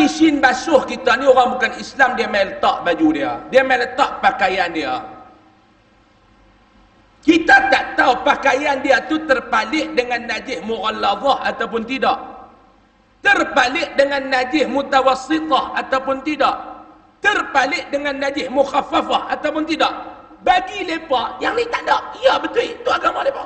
mesin basuh kita ni orang bukan Islam, dia main letak baju dia. Dia main letak pakaian dia. Kita tak tahu pakaian dia tu terpalit dengan najis mughalladhah ataupun tidak. Terpalit dengan najis mutawassithah ataupun tidak. Terpalit dengan najis mukhaffafah ataupun tidak. Bagi mereka, yang ni tak ada. Ya betul, itu agama mereka.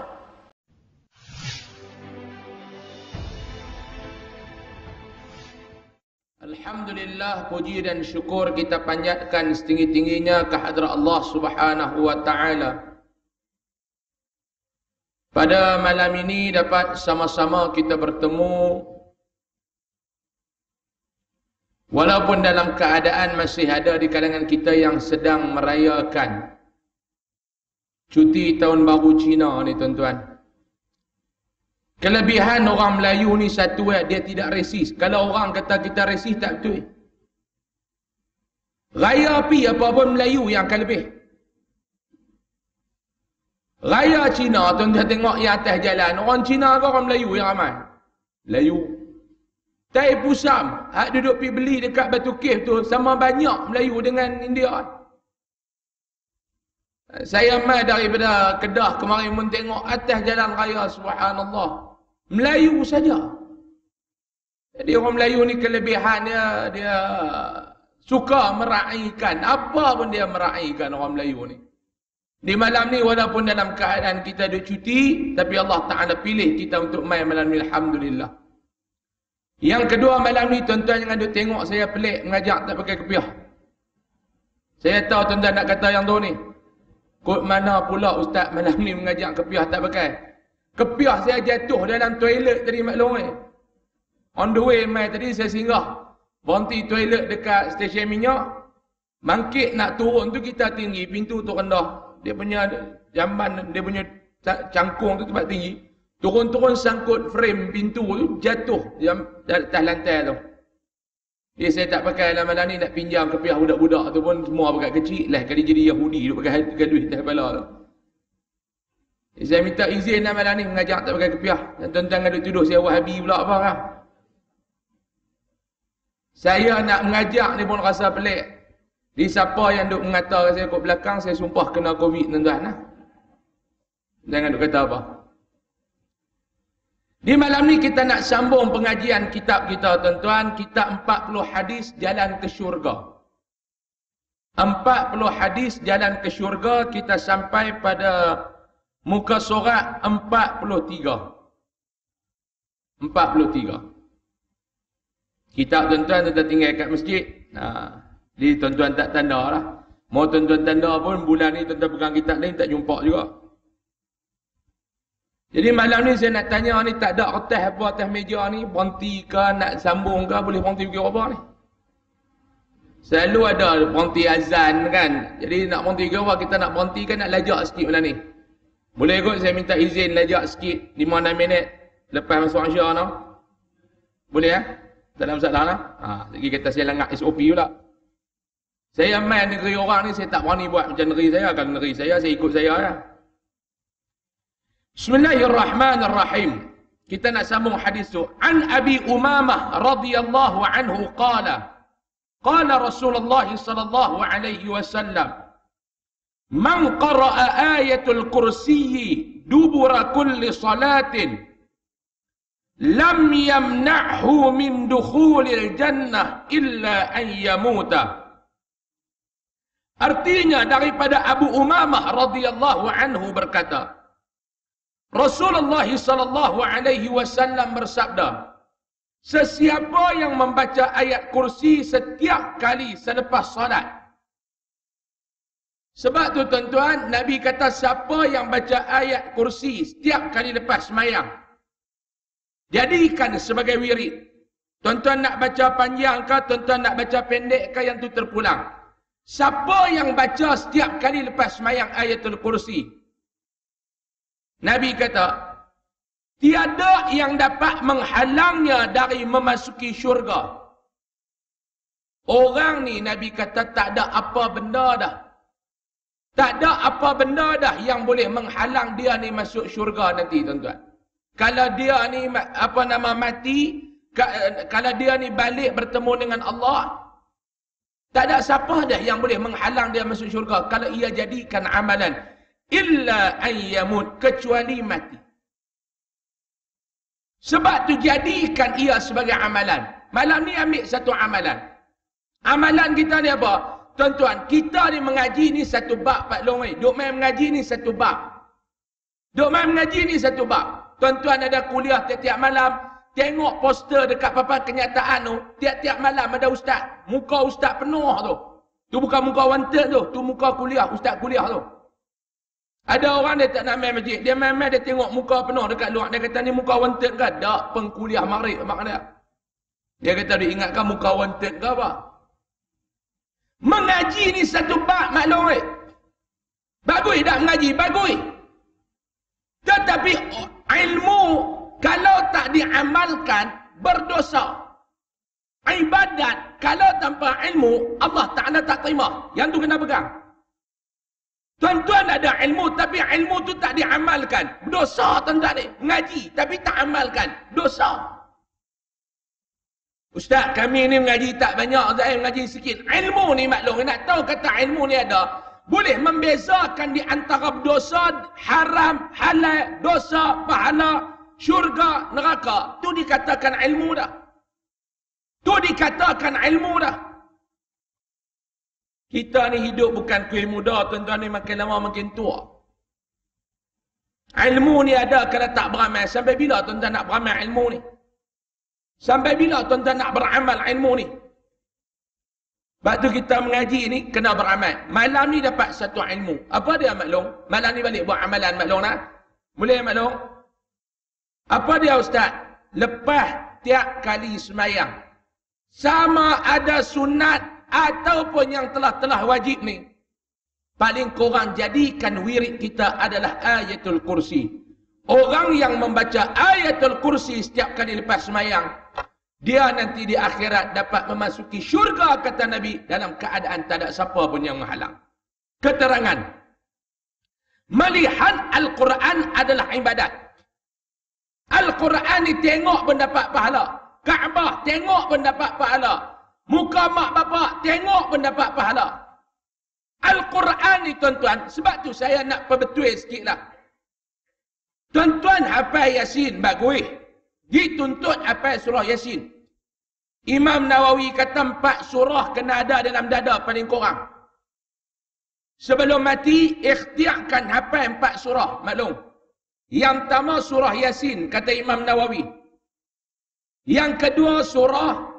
Alhamdulillah, puji dan syukur kita panjatkan setinggi-tingginya kehadrat Allah Subhanahu wa taala. Pada malam ini dapat sama-sama kita bertemu, walaupun dalam keadaan masih ada di kalangan kita yang sedang merayakan cuti tahun baru Cina ni tuan-tuan. Kelebihan orang Melayu ni satu, dia tidak resis. Kalau orang kata kita resis, tak betul. Raya pi apa pun Melayu yang akan lebih. Raya Cina, tuan-tuan tengok yang atas jalan, orang Cina ke orang Melayu yang ramai? Melayu. Tai Pusam, hak duduk pi beli dekat Batu Cave tu, sama banyak Melayu dengan India. Saya mai daripada Kedah kemarin pun tengok atas jalan raya, subhanallah, Melayu saja. Jadi orang Melayu ni kelebihan dia suka meraihkan, apa pun dia meraihkan orang Melayu ni. Di malam ni walaupun dalam keadaan kita ada cuti, tapi Allah Ta'ala pilih kita untuk main malam ni, alhamdulillah. Yang kedua, malam ni tuan-tuan jangan duk tengok saya pelik mengajak tak pakai kepiah. Saya tahu tuan-tuan nak kata yang tu ni, kod mana pula ustaz malam ni mengajak kepiah tak pakai. Kepiah saya jatuh dalam toilet tadi maklum. On the way mai tadi saya singgah berhenti toilet dekat stesen minyak. Bangkit nak turun tu kita tinggi, pintu tu rendah. Dia punya jamban, dia punya cangkung tu tempat tinggi. Turun-turun sangkut frame pintu tu, jatuh atas lantai tu. Jadi saya tak pakai lah malam ni, nak pinjam kepiah budak-budak tu pun semua pakai kecil lah. Kali jadi Yahudi, duk pakai duit atas kepala tu. Jadi saya minta izin lah malam ni mengajak tak pakai kepiah. Dan tuan-tuan duk tuduh saya Wahabi pula apa kan. Saya nak mengajak ni pun rasa pelik. Di siapa yang duk mengata saya kat belakang, saya sumpah kena COVID tuan-tuan lah. Jangan duk kata apa. Di malam ni kita nak sambung pengajian kitab kita tuan-tuan, kitab 40 hadis jalan ke syurga. 40 hadis jalan ke syurga, kita sampai pada muka surat 43. 43. Kitab tuan-tuan kita tinggal kat masjid. Jadi tuan-tuan tak tanda lah. Mau tuan-tuan tanda pun bulan ni tuan-tuan pegang kitab lain tak jumpa juga. Jadi malam ni saya nak tanya ni, tak ada kertas apa atas meja ni, berhenti ke nak sambung ke, boleh berhenti pergi apa ni? Selalu ada berhenti azan kan. Jadi nak berhenti ke apa, kita nak berhenti kan, nak lajak sikit malam ni. Boleh kot saya minta izin lajak sikit 5-6 minit lepas masuk Aisyah no? Boleh ya? Tak ada masalah lah. Lagi kata saya langgar SOP pula. Saya main negeri orang ni, saya tak berani buat macam negeri saya. Kalau negeri saya ikut saya lah. Bismillahirrahmanirrahim. Kita nak sambung hadis tu. An Abi Umamah radhiyallahu anhu qala. Qala Rasulullah sallallahu alaihi wasallam. Man qara'a ayatul kursiyyi dubura kulli salatin lam yamna'hu min dukhulil jannah illa an yamuta. Artinya daripada Abu Umamah radhiyallahu anhu berkata, Rasulullah sallallahu alaihi wasallam bersabda, sesiapa yang membaca ayat kursi setiap kali selepas salat. Sebab tu tuan-tuan, Nabi kata siapa yang baca ayat kursi setiap kali lepas sembahyang, jadikan sebagai wirid. Tuan-tuan nak baca panjang ke, tuan-tuan nak baca pendek ke, yang tu terpulang. Siapa yang baca setiap kali lepas sembahyang ayatul kursi, Nabi kata, tiada yang dapat menghalangnya dari memasuki syurga. Orang ni Nabi kata tak ada apa benda dah. Tak ada apa benda dah yang boleh menghalang dia ni masuk syurga nanti tuan-tuan. Kalau dia ni mati Kalau dia ni balik bertemu dengan Allah, tak ada siapa dah yang boleh menghalang dia masuk syurga kalau ia jadikan amalan. Illa ayyamut, kecuali mati. Sebab tu jadikan ia sebagai amalan. Malam ni ambil satu amalan. Amalan kita ni apa? Tuan-tuan, kita ni mengaji ni satu bab Pak Long. Duk main mengaji ni satu bab. Duk main mengaji ni satu bab. Tuan-tuan ada kuliah tiap-tiap malam. Tengok poster dekat papan kenyataan tu. Tiap-tiap malam ada ustaz. Muka ustaz penuh tu. Tu bukan muka wanted tu. Tu muka kuliah. Ustaz kuliah tu. Ada orang dia tak nak main masjid. Dia main-main dia tengok muka penuh dekat luar. Dia kata ni muka wanted ke? Tak, pengkuliah maghrib maknanya. Dia kata dia ingatkan muka wanted ke apa? Mengaji ni satu bab maklum. Bagus tak mengaji? Bagus. Tetapi ilmu kalau tak diamalkan berdosa. Ibadat kalau tanpa ilmu Allah Ta'ala tak terima. Yang tu kena pegang. Tuan-tuan ada ilmu tapi ilmu tu tak diamalkan. Dosa tuan-tuan ni. Mengaji tapi tak amalkan. Dosa. Ustaz, kami ni mengaji tak banyak. Saya mengaji sikit. Ilmu ni maklum. Nak tahu kata ilmu ni ada. Boleh membezakan di antara dosa, haram, halal, dosa, pahala, syurga, neraka. Tu dikatakan ilmu dah. Tu dikatakan ilmu dah. Kita ni hidup bukan kuih muda, tuan-tuan ni makin lama makin tua. Ilmu ni ada kalau tak beramal. Sampai bila tuan-tuan nak beramal ilmu ni? Sampai bila tuan-tuan nak beramal ilmu ni? Sebab tu kita mengaji ni kena beramal. Malam ni dapat satu ilmu. Apa dia maklum? Malam ni balik buat amalan maklum nak? Boleh maklum? Apa dia ustaz? Lepas tiap kali semayang. Sama ada sunat ataupun yang telah wajib ni, paling kurang jadikan wirid kita adalah ayatul kursi. Orang yang membaca ayatul kursi setiap kali lepas semayang, dia nanti di akhirat dapat memasuki syurga kata Nabi dalam keadaan tak ada siapa pun yang menghalang. Keterangan, melihat Al-Quran adalah ibadat. Al-Quran ni tengok pun dapat pahala. Kaabah tengok pun dapat pahala. Muka mak bapak tengok pun dapat pahala. Al-Quran ni tuan-tuan, sebab tu saya nak perbetul sikit lah. Tuan-tuan hafal Yasin bagus. Dituntut hafal surah Yasin. Imam Nawawi kata 4 surah kena ada dalam dada paling kurang. Sebelum mati, ikhtiarkan hafal 4 surah. Maklum. Yang pertama surah Yasin, kata Imam Nawawi. Yang kedua surah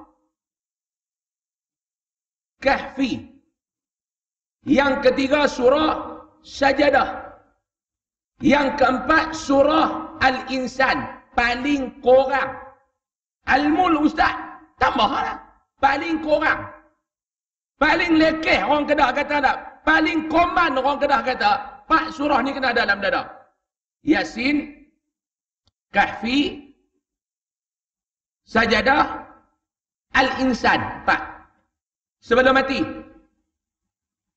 Kahfi. Yang ketiga surah Sajadah. Yang keempat surah Al-Insan. Paling kurang. Al-Mul ustaz, tambahlah. Paling kurang. Paling lekeh orang Kedah kata tak. Paling koman orang Kedah kata. 4 surah ni kena dalam dada. Yasin, Kahfi, Sajadah, Al-Insan. 4. Sebelum mati.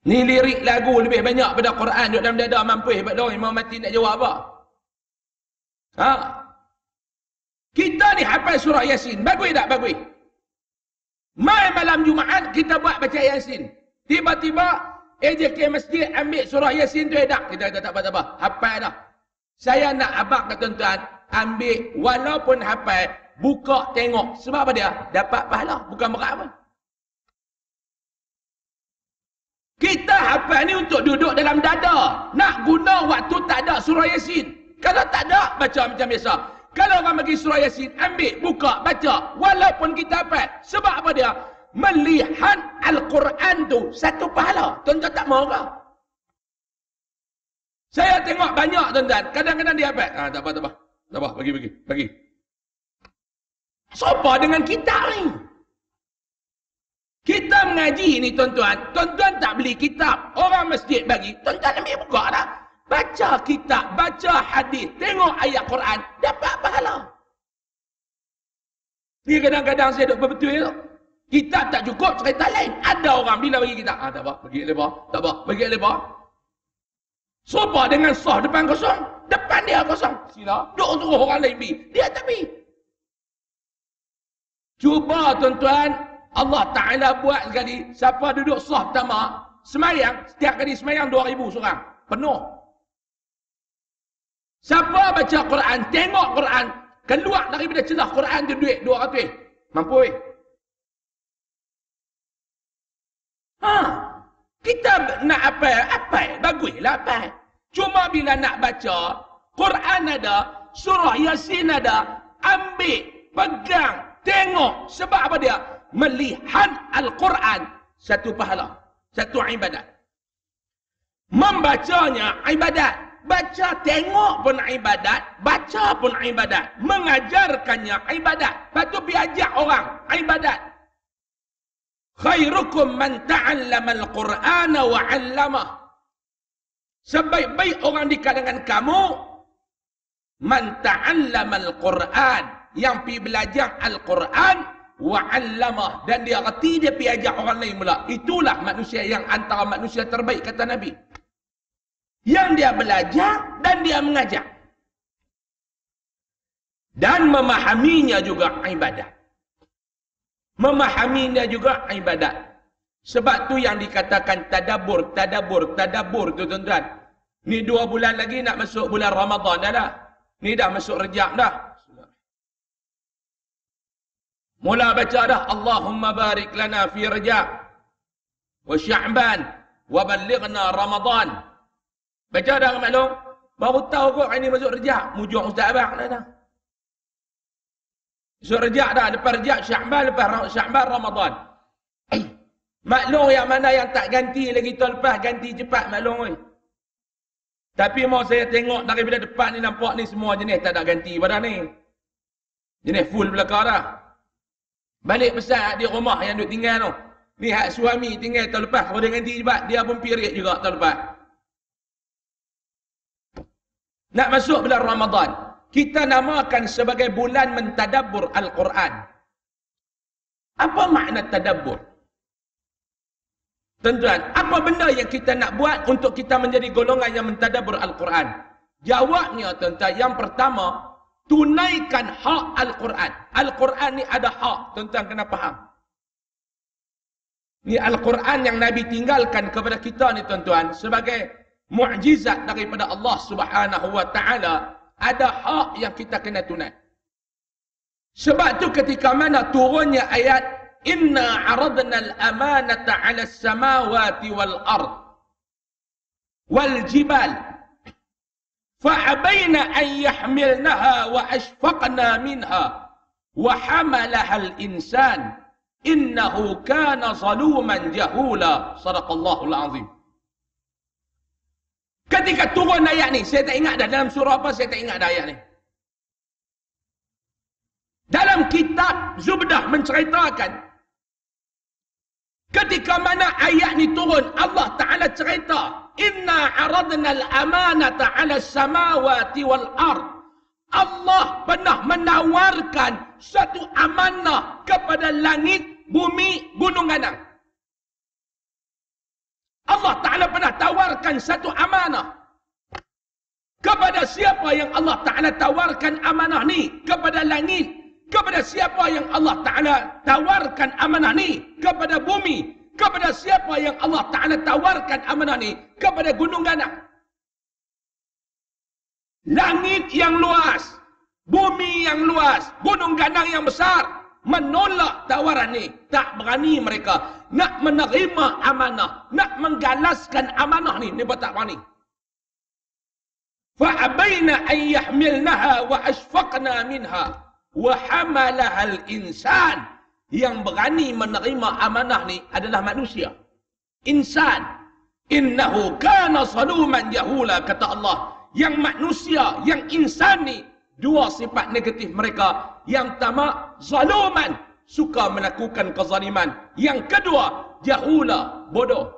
Ni lirik lagu lebih banyak pada Quran duduk dalam dada mampu hebat dong. Imam mati nak jawab apa? Ha? Kita ni hafal surah Yasin. Bagus tak? Bagus. Mai malam Jumaat kita buat baca Yasin. Tiba-tiba AJK masjid ambil surah Yasin tu edak. Kita kata tak apa-apa. Hafal dah. Saya nak abang ke tuan-tuan ambil walaupun hafal, buka tengok. Sebab apa dia? Dapat pahala. Bukan berat apa. Kita hafal ni untuk duduk dalam dada. Nak guna waktu tak ada surah Yasin. Kalau tak ada, baca macam biasa. Kalau orang bagi surah Yasin, ambil, buka, baca. Walaupun kita hafal. Sebab apa dia? Melihat Al-Quran tu satu pahala. Tuan-tuan tak mahu ke? Saya tengok banyak tuan-tuan. Kadang-kadang dia hafal. Tak apa, tak apa. Tak apa, bagi. Siapa dengan kita ni? Kita mengaji ni tuan-tuan. Tuan-tuan tak beli kitab. Orang masjid bagi. Tuan-tuan ambil buka dah. Baca kitab. Baca hadis. Tengok ayat Quran. Dapat pahala. Ni kadang-kadang saya duduk berbetul tu. Kitab tak cukup. Cerita lain. Ada orang bila bagi kitab. Tak apa. Bagi lebar. Tak apa. Bagi lebar. Sopa dengan sah depan kosong. Depan dia kosong. Sila. Duk suruh orang lain pergi. Dia tak pergi. Cuba tuan-tuan, Allah Ta'ala buat sekali, siapa duduk sah pertama, semayang, setiap kali semayang 2,000 seorang. Penuh. Siapa baca Quran, tengok Quran, keluar daripada celah Quran tu duit 200. Mampu kita nak apa? Baguslah apa. Cuma bila nak baca, Quran ada, surah Yasin ada, ambil, pegang, tengok. Sebab apa dia? Melihat Al-Quran, satu pahala, satu ibadat. Membacanya ibadat. Baca, tengok pun ibadat. Baca pun ibadat. Mengajarkannya ibadat. Lepas tu biajak orang ibadat. Khairukum man ta'allama al-Qur'ana wa 'allamah. Sebaik-baik orang di kalangan kamu, man ta'allama al-Qur'an, yang pergi belajar Al-Quran wa 'allamah, dan dia reti, dia pergi ajak orang lain pula. Itulah manusia yang antara manusia terbaik, kata Nabi. Yang dia belajar dan dia mengajar. Dan memahaminya juga ibadat. Memahaminya juga ibadat. Sebab tu yang dikatakan tadabbur tu tuan-tuan. Ni 2 bulan lagi nak masuk bulan Ramadan dah lah. Ni dah masuk Rejab dah. Mula baca dah, Allahumma barik lana fi Rejab wa Sya'ban wa ballighna Ramadan. Baca dah maklum. Baru tahu kok ini masuk Rejab. Mujur Ustaz Abang dah. Masuk Rejab dah. Lepas Rejab Sya'ban, lepas Sya'ban Ramadan. Maklum yang mana yang tak ganti lagi tahun lepas, ganti cepat maklum. Tapi mau saya tengok daripada depan ni, nampak ni semua jenis tak ada ganti pada ni. Jenis full belakang dah. Balik besar di rumah yang duk tinggal tu. Ni hak suami tinggal tahun lepas. Kalau dia ganti cepat, dia pun period juga tahun lepas. Nak masuk bulan Ramadan, kita namakan sebagai bulan mentadabbur Al-Quran. Apa makna tadabbur? Tuan-tuan, apa benda yang kita nak buat untuk kita menjadi golongan yang mentadabbur Al-Quran? Jawabnya tuan-tuan, yang pertama, tunaikan hak Al-Quran. Al-Quran ni ada hak, tuan-tuan kena faham. Ni Al-Quran yang Nabi tinggalkan kepada kita ni tuan-tuan, sebagai mukjizat daripada Allah Subhanahu wa taala, ada hak yang kita kena tunai. Sebab tu ketika mana turunnya ayat inna aradna al-amanata 'ala as-samawati wal ard wal jibal fa'abayna an yahmilnaha wa ashfaqna minha wa hamalaha al-insan innahu kana zaluman jahula. Sadaqallahul azim. Ketika turun ayat ni, saya tak ingat dah dalam surah apa, saya tak ingat dah ayat ni. Dalam kitab Zubdah menceritakan, ketika mana ayat ni turun, Allah Ta'ala cerita, inna aradna al-amanata 'ala as-samawati wal ard. Allah pernah menawarkan satu amanah kepada langit, bumi, gunung ganang. Allah Ta'ala pernah tawarkan satu amanah. Kepada siapa yang Allah Ta'ala tawarkan amanah ni? Kepada langit. Kepada siapa yang Allah Ta'ala tawarkan amanah ni? Kepada bumi. Kepada siapa yang Allah Ta'ala tawarkan amanah ni? Kepada gunung ganang. Langit yang luas, bumi yang luas, gunung ganang yang besar menolak tawaran ni. Tak berani mereka nak menerima amanah, nak menggalaskan amanah ni. Mereka tak berani. Fa'abayna an yahmilnaha wa ashfaqna minha wa hamalaha al-insan. Yang berani menerima amanah ni adalah manusia. Insan. Innahu kana zaluman jahula, kata Allah. Yang manusia, yang insan ni, dua sifat negatif mereka. Yang pertama, zaluman, suka melakukan kezaliman. Yang kedua, jahula, bodoh.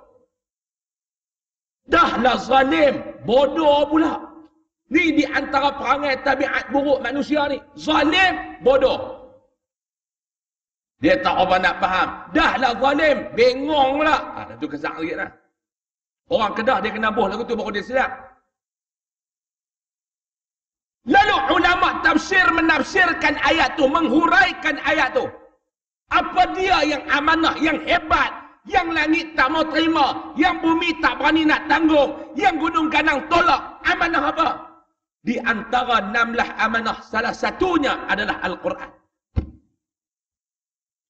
Dahlah zalim, bodoh pula. Ni di antara perangai tabiat buruk manusia ni. Zalim, bodoh. Dia tak apa nak faham. Dahlah zalim, bengong pula. Itu kesak lagi lah. Orang Kedah dia kena boh lagu tu baru dia silap. Lalu ulama tafsir menafsirkan ayat tu, menghuraikan ayat tu. dia yang amanah, yang hebat, yang langit tak mau terima, yang bumi tak berani nak tanggung, yang gunung ganang tolak. Amanah apa? Di antara 16 amanah, salah satunya adalah Al-Quran.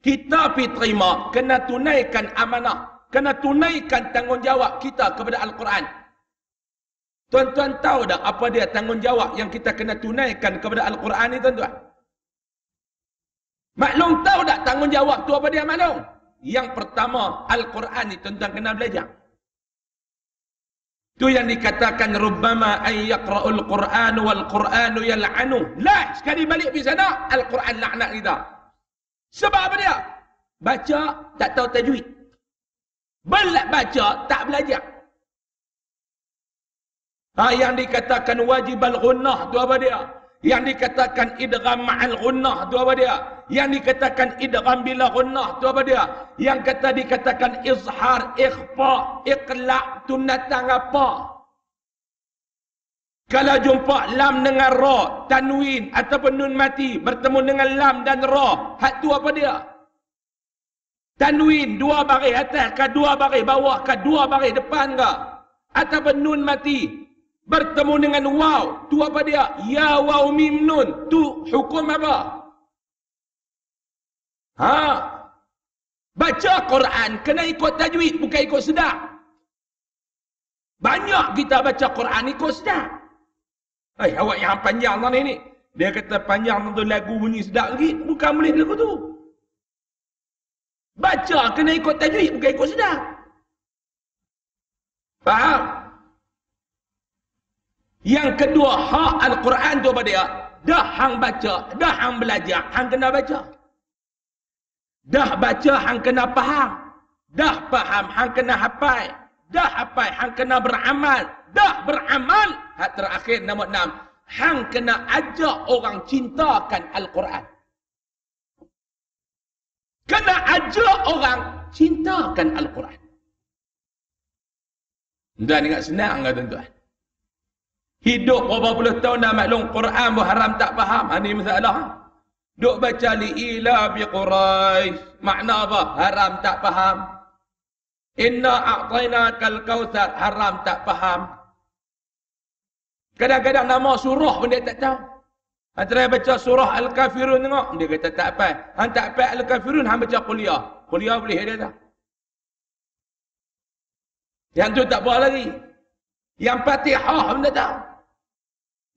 Kita pergi terima, kena tunaikan amanah, kena tunaikan tanggungjawab kita kepada Al-Quran. Tuan-tuan tahu tak apa dia tanggungjawab yang kita kena tunaikan kepada Al-Quran ni, tuan-tuan? Maklum tahu tak tanggungjawab tu apa dia, maklum? Yang pertama, Al-Quran ni tuan-tuan kena belajar. Tu yang dikatakan rubbama ay yaqra'ul Qur'an wal Qur'anu yal'anu. La, sekali balik pergi sana, Al-Quran laknat kita. Sebab apa dia? Baca tak tahu tajwid. Baca tak belajar. Yang dikatakan wajib al-ghunnah tu apa dia? Yang dikatakan idgham ma'al ghunnah tu apa dia? Yang dikatakan idgham bila ghunnah tu apa dia? Yang dikatakan izhar, ikhfa, iqla' tu natang apa? Kalau jumpa lam dengan ra, tanwin ataupun nun mati bertemu dengan lam dan ra, hak tu apa dia? Tanwin 2 baris atas ke 2 baris bawah ke 2 baris depan ke? Ataupun nun mati bertemu dengan waw, tu apa dia? Ya waw mim nun, tu hukum apa? Baca Quran kena ikut tajwid, bukan ikut sedap. Banyak kita baca Quran ikut sedap. Awak yang panjang tadi ni, dia kata panjang tu lagu bunyi sedap lagi, bukan boleh lagu tu. Baca kena ikut tajwid, bukan ikut sedap. Faham? Yang kedua, hak Al-Quran tu apa dia? Dah hang baca, dah hang belajar, hang kena baca. Dah baca, hang kena faham. Dah faham, hang kena hafal. Dah hafal, hang kena beramal. Dah beramal, hak terakhir nombor 6, hang kena ajak orang cintakan Al-Quran. Kena ajak orang cintakan Al-Quran. Tuan ingat senang ke tuan-tuan? Hidup berapa puluh tahun dah maklum Quran pun haram tak faham. Ini masalah. Duk baca li'ila bi Quraisy. Makna apa? Haram tak faham. Inna a'tainakal kautsar. Haram tak faham. Kadang-kadang nama surah pun dia tak tahu. Antara baca surah Al-Kafirun tengok, dia kata tak apa. Han tak apa Al-Kafirun, han baca kuliah. Kuliah boleh dia tak? Yang tu tak apa lagi. Yang Fatihah pun dia tahu.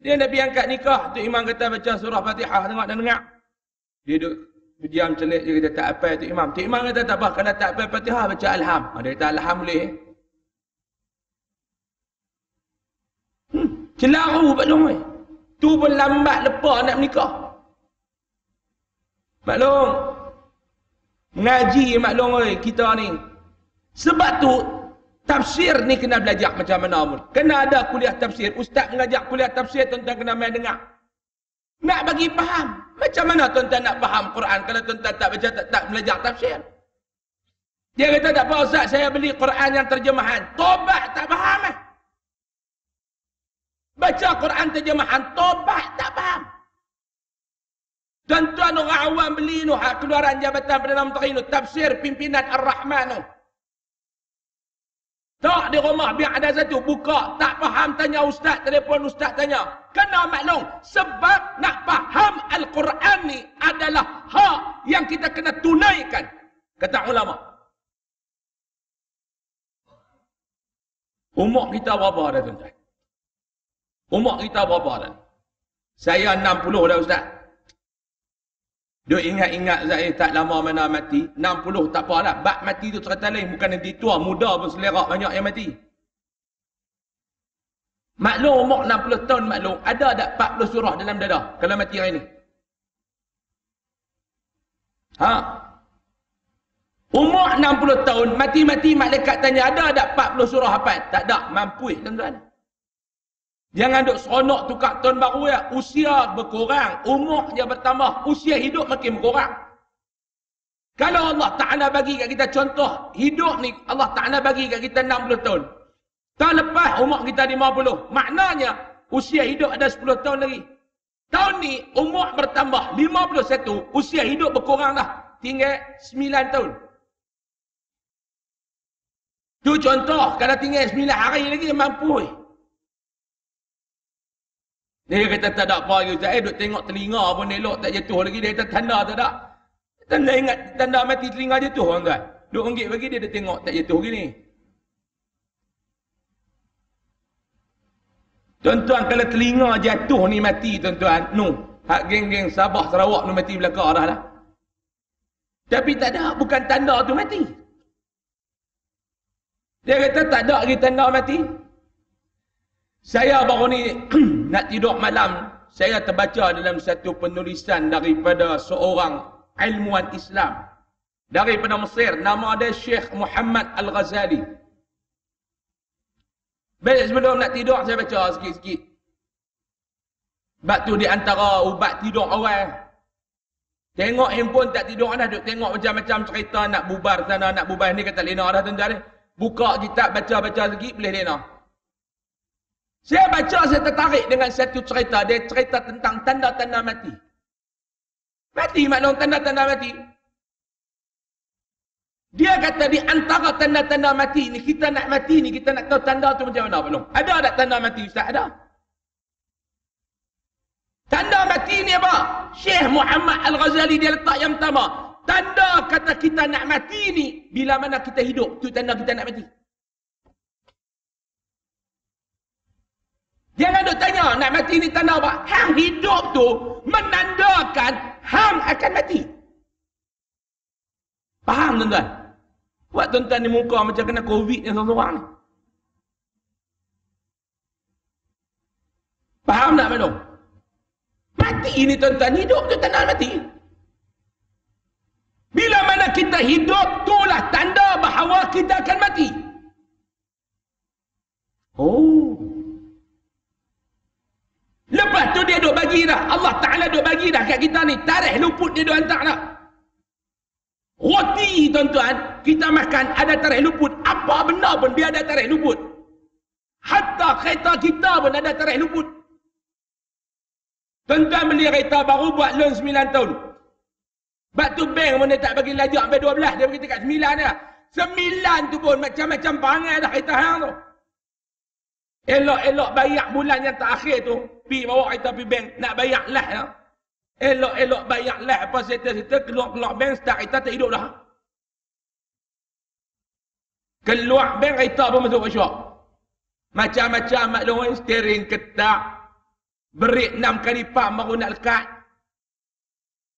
Dia Nabi angkat nikah, tu imam kata baca surah Fatihah, tengok dan dengar. Dia duduk berdiam celik, dia kata tak apa tu imam. Tu imam kata tak apa, kalau tak apa Fatihah baca Alham. Dia kata Alham boleh. Celaru maklum. Tu pun lambat lepas nak menikah. Maklum. Mengaji maklum kita ni. Sebab tu tafsir ni kena belajar macam mana pun. Kena ada kuliah tafsir. Ustaz mengajak kuliah tafsir, tuan-tuan kena main dengar. Nak bagi faham. Macam mana tuan-tuan nak faham Quran kalau tuan-tuan tak baca, tak belajar tafsir? Dia kata tak apa Ustaz, saya beli Quran yang terjemahan. Tobat tak faham eh? Baca Quran terjemahan, tobat tak faham. Tuan-tuan orang awam beli tu, keluaran Jabatan Perdana Menteri tu, tafsir pimpinan Ar-Rahman tu. Tak di rumah, biar ada satu, buka, tak faham, tanya ustaz, telefon ustaz tanya. Kena maklum, sebab nak faham Al-Quran ni adalah hak yang kita kena tunaikan. Kata ulama. Umur kita berapa dah tuan-tuan? Umur kita berapa dah? Saya 60 dah ustaz. Dia ingat-ingat saya tak lama mana mati. 60 tak apalah. Bak mati tu cerita lain. Bukan nanti tua, muda pun selerak banyak yang mati. Maklum umur 60 tahun maklum. Ada tak 40 surah dalam dada kalau mati hari ni? Umur 60 tahun, mati-mati malaikat tanya ada tak 40 surah hafal? Tak ada. Mampu tuan-tuan. Jangan duk seronok tukar tahun baru ya. Usia berkurang, umur dia bertambah, usia hidup makin berkurang. Kalau Allah Ta'ala bagi kat kita contoh, hidup ni Allah Ta'ala bagi kat kita 60 tahun. Tahun lepas umur kita 50. Maknanya usia hidup ada 10 tahun lagi. Tahun ni umur bertambah 51, usia hidup berkurang dah tinggal 9 tahun. Tu contoh, kalau tinggal 9 hari lagi dia mampu. Dia kata tak ada apa lagi. Saya duk tengok telinga pun elok tak jatuh lagi. Dia kata tanda tak ada. Tanda ingat tanda mati telinga jatuh tuan-tuan. RM2 bagi dia tengok tak jatuh gini. Tuan-tuan kalau telinga jatuh ni mati tuan-tuan. Hak geng-geng Sabah Sarawak ni mati belakang dah lah. Tapi tak ada. Bukan tanda tu mati. Dia kata tak ada lagi tanda mati. Saya baru ni nak tidur malam. Saya terbaca dalam satu penulisan daripada seorang ilmuwan Islam. Daripada Mesir. Nama dia Syekh Muhammad Al-Ghazali. Baik, sebelum nak tidur saya baca sikit-sikit. Sebab tu di antara ubat tidur awal. Tengok handphone tak tidur dah. Duk tengok macam-macam cerita nak bubar sana, nak bubar ni. Kata lena dah tuan-tuan. Buka kitab, baca-baca sikit, boleh lena. Saya baca, saya tertarik dengan satu cerita. Dia cerita tentang tanda-tanda mati. Mati maklum tanda-tanda mati. Dia kata di antara tanda-tanda mati ni, kita nak mati ni, kita nak tahu tanda tu macam mana maklum. Ada tak tanda mati Ustaz? Ada. Tanda mati ni apa? Syekh Muhammad Al-Ghazali dia letak yang pertama. Tanda kata kita nak mati ni, bila mana kita hidup, tu tanda kita nak mati. Jangan duk tanya, nak mati ni tanda apa? Hang hidup tu menandakan hang akan mati. Faham tuan-tuan? Buat tuan-tuan ni muka macam kena COVID ni seorang-seorang ni. Faham tak maklum? Mati ni tuan-tuan, hidup tu tanda mati. Bila mana kita hidup, itulah tanda bahawa kita akan mati. Oh. Lepas tu dia duk bagi dah. Allah Ta'ala duk bagi dah kat kita ni. Tarikh luput dia duk hantar dah. Roti tuan-tuan, kita makan ada tarikh luput. Apa benda pun dia ada tarikh luput. Hatta kereta kita pun ada tarikh luput. Tuan-tuan beli kereta baru buat loan 9 tahun. Sebab tu bank pun dia tak bagi lajak sampai 12. Dia bagi dekat 9 dah. 9 tu pun macam-macam perangai dah kereta hang tu. Elok-elok bayar bulan yang terakhir tu. Pi bawa kereta pi bank. Nak bayar lah. Ya. Elok-elok bayar lah. Apa settle-settle keluar-keluar bank. Start kereta tak hidup dah. Keluar bank kereta pun masuk workshop. Macam-macam maklum. Steering ketak. Berik 6 kali pam baru nak lekat.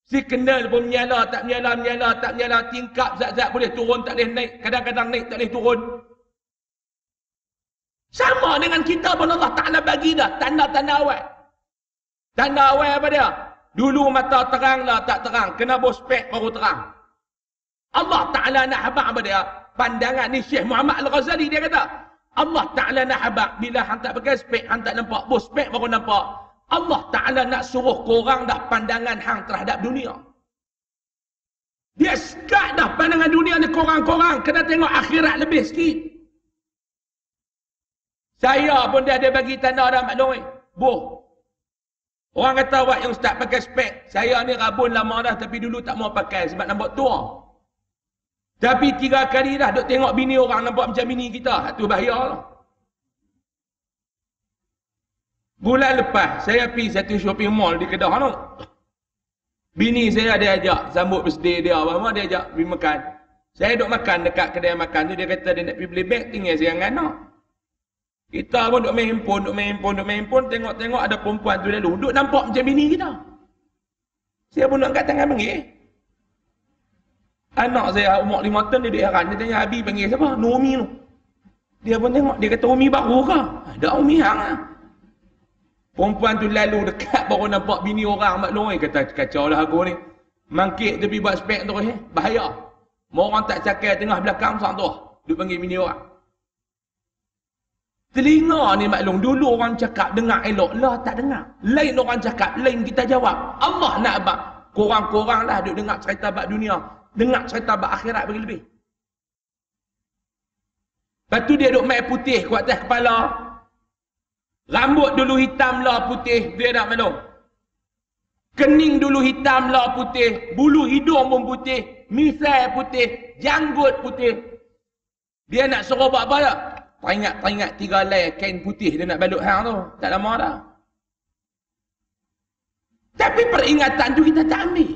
Si kendal pun menyala, tak menyala, tak menyala. Tingkap zat-zat boleh turun, tak boleh naik. Kadang-kadang naik, tak boleh turun. Sama dengan kita pun Allah Ta'ala bagi dah. Tanda-tanda awal. Tanda awal apa dia? Dulu mata terang lah, tak terang. Kena bawa spek baru terang. Allah Ta'ala nak habak apa dia? Pandangan ni Syekh Muhammad Al-Ghazali dia kata. Allah Ta'ala nak habak. Bila hang tak pakai spek, hang tak nampak. Bawa spek baru nampak. Allah Ta'ala nak suruh korang dah pandangan hang terhadap dunia. Dia sekat dah pandangan dunia ni korang-korang. Kena tengok akhirat lebih sikit. Saya pun dia ada bagi tanda dah maklum. Boh. Orang kata awak yang start pakai spek. Saya ni rabun lama dah tapi dulu tak mau pakai sebab nampak tua. Tapi 3 kali dah duk tengok bini orang nampak macam bini kita. Itu bahaya lah. Bulan lepas, saya pergi satu shopping mall di Kedah tu. Bini saya dia ajak, sambut birthday dia, apa dia ajak pergi makan. Saya duduk makan dekat kedai makan tu, dia kata dia nak pergi beli beg, tinggal saya dengan anak. Kita pun duduk main handphone, tengok-tengok ada perempuan tu lalu. Duduk nampak macam bini kita. Saya pun nak angkat tangan panggil. Anak saya umur 5 tahun, dia duduk heran. Dia tanya, Abi panggil siapa? Naomi tu. Dia pun tengok, dia kata Umi baru ke? Ada Umi hang lah. Perempuan tu lalu dekat baru nampak bini orang maklum. Kata kacau lah aku ni. Mangkit tepi buat spek tu. Bahaya. Mau orang tak cakai tengah belakang sang tu. Dia panggil bini orang. Telinga ni maklum. Dulu orang cakap dengar elok. Lah tak dengar. Lain orang cakap. Lain kita jawab. Allah nak abang. Korang-korang lah duk dengar cerita bab dunia. Dengar cerita bab akhirat bagi lebih. Lepas tu dia duk main putih kuat atas kepala. Rambut dulu hitam lah putih. Dia nak maklum. Kening dulu hitam lah putih, bulu hidung pun putih, misai putih, janggut putih. Dia nak suruh buat apa tak? Teringat 3 helai kain putih dia nak balut hang tu. Tak lama dah. Tapi peringatan tu kita tak ambil.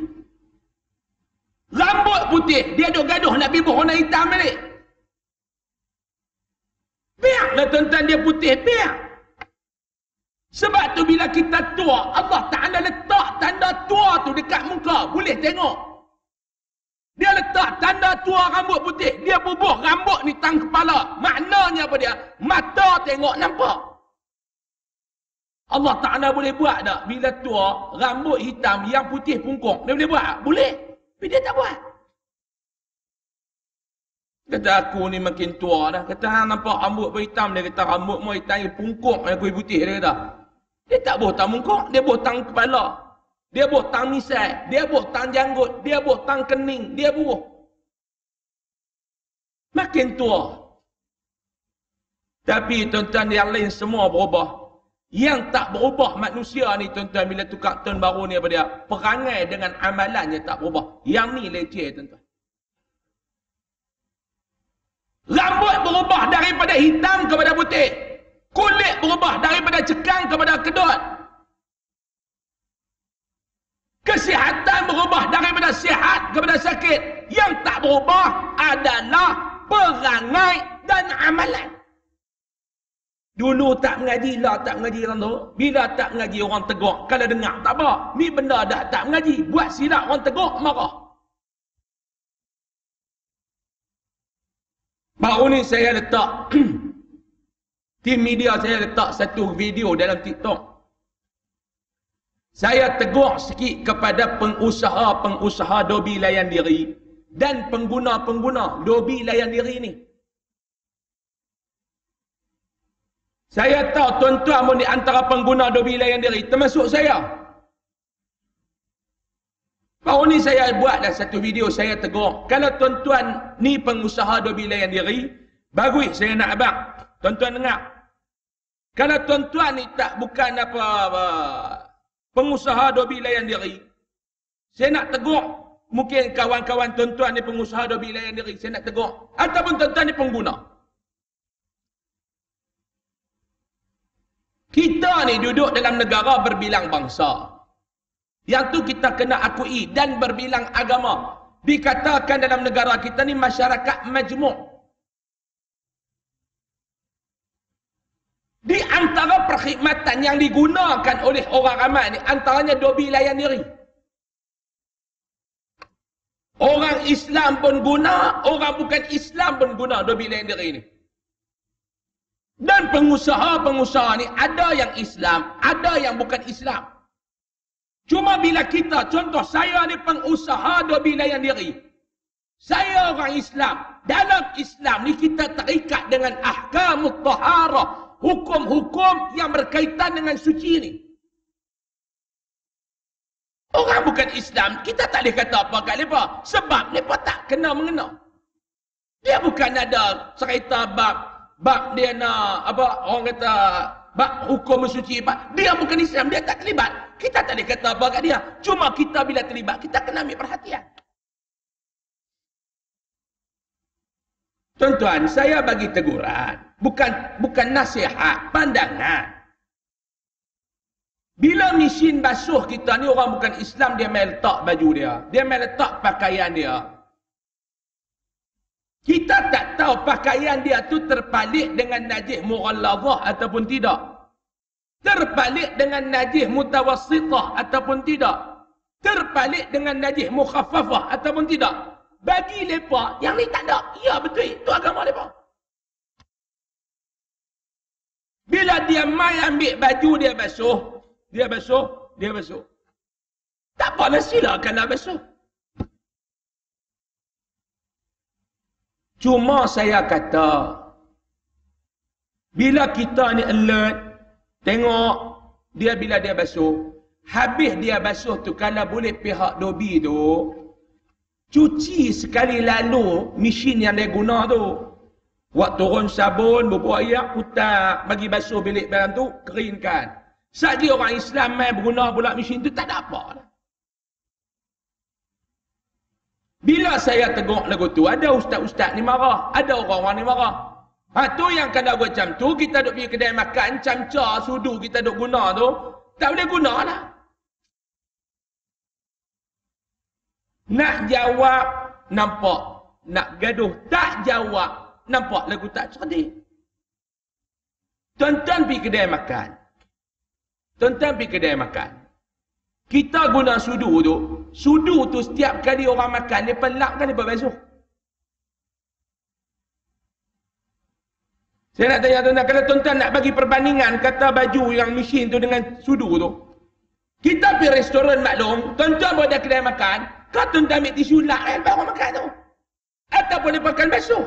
Rambut putih, dia duk gaduh nak bibuh warna hitam balik. Biarlah tuan-tuan dia putih, biar. Sebab tu bila kita tua, Allah Ta'ala letak tanda tua tu dekat muka. Boleh tengok. Dia letak tanda tua rambut putih. Dia bubuh rambut ni tang kepala. Maknanya apa dia? Mata tengok nampak. Allah Ta'ala boleh buat tak? Bila tua, rambut hitam yang putih pungkung. Dia boleh buat? Boleh. Tapi dia tak buat. Kata aku ni makin tua dah. Kata hang nampak rambut berhitam. Dia kata rambut mu hitam pungkung. Aku putih dia kata. Dia tak boh tang mungkuk, dia boh tang kepala. Dia boh tang misai, dia boh tang janggut, dia boh tang kening, dia boh. Makin tua. Tapi tuan-tuan yang lain semua berubah. Yang tak berubah manusia ni tuan-tuan bila tukar tahun baru ni apa dia? Perangai dengan amalannya tak berubah. Yang ni leceh tuan-tuan. Rambut berubah daripada hitam kepada putih. Kulit berubah daripada cekang kepada kedut. Kesihatan berubah daripada sihat kepada sakit. Yang tak berubah adalah perangai dan amalan. Dulu tak mengaji, lah tak mengaji orang tu. Bila tak mengaji orang tegur. Kalau dengar tak apa. Ni benda dah tak mengaji. Buat silap orang tegur, marah. Baru ni saya letak tim media saya letak satu video dalam TikTok. Saya tegur sikit kepada pengusaha-pengusaha dobi layan diri dan pengguna-pengguna dobi layan diri ni. Saya tahu tuan-tuan pun di antara pengguna dobi layan diri, termasuk saya. Baru ni saya buatlah satu video saya tegur. Kalau tuan-tuan ni pengusaha dobi layan diri, bagus saya nak abang. Tuan-tuan dengar. Kalau tuan-tuan ni tak bukan apa pengusaha dobi layan diri, saya nak tegur. Mungkin kawan-kawan tuan-tuan ni pengusaha dobi layan diri, saya nak tegur. Ataupun tuan-tuan ni pengguna. Kita ni duduk dalam negara berbilang bangsa. Yang tu kita kena akui dan berbilang agama. Dikatakan dalam negara kita ni masyarakat majmuk. Di antara perkhidmatan yang digunakan oleh orang ramai ni, antaranya dobi layan diri. Orang Islam pun guna, orang bukan Islam pun guna dobi layan diri ni. Dan pengusaha-pengusaha ni ada yang Islam, ada yang bukan Islam. Cuma bila kita, contoh saya ni pengusaha dobi layan diri. Saya orang Islam. Dalam Islam ni kita terikat dengan ahkamut taharah. Hukum-hukum yang berkaitan dengan suci ni. Orang bukan Islam, kita tak boleh kata apa kat mereka. Sebab mereka tak kena mengena. Dia bukan ada cerita bab dia nak, apa orang kata, bab hukum suci. Dia bukan Islam, dia tak terlibat. Kita tak boleh kata apa kat dia. Cuma kita bila terlibat, kita kena ambil perhatian. Tuan-tuan, saya bagi teguran. Bukan nasihat, pandangan. Bila mesin basuh kita ni orang bukan Islam, dia main letak baju dia. Dia main letak pakaian dia. Kita tak tahu pakaian dia tu terpalit dengan najis mughalladhah ataupun tidak. Terpalit dengan najis mutawassithah ataupun tidak. Terpalit dengan najis mukhaffafah ataupun tidak. Bagi mereka, yang ni tak ada. Ya betul, itu agama mereka. Bila dia mai ambil baju dia basuh. Tak apa lah silakan nak basuh. Cuma saya kata, bila kita ni alert, tengok dia bila dia basuh, habis dia basuh tu kalau boleh pihak dobi tu, cuci sekali lalu mesin yang dia guna tu. Buat turun sabun, berbuat air, putar, bagi basuh bilik barang tu, keringkan. Saja orang Islam main berguna pula mesin tu, tak ada apa. Bila saya tegur lagu tu, ada ustaz-ustaz ni marah, ada orang-orang ni marah. Tu yang kena buat macam tu, kita duk pergi kedai makan, camca, sudu kita duk guna tu, tak boleh guna lah. Nak jawab, nampak. Nak gaduh, tak jawab, nampak lagu tak cerdik. Tuan-tuan pergi kedai makan. Tuan-tuan pergi kedai makan. Kita guna sudu tu setiap kali orang makan, dia pelak kan dia basuh. Saya nak tanya tuan-tuan, kalau tuan-tuan nak bagi perbandingan kata baju yang mesin tu dengan sudu tu. Kita pergi restoran maklum, tuan-tuan berada kedai makan, kau tuan-tuan ambil tisu lap baru makan tu. Ataupun dia pakai basuh.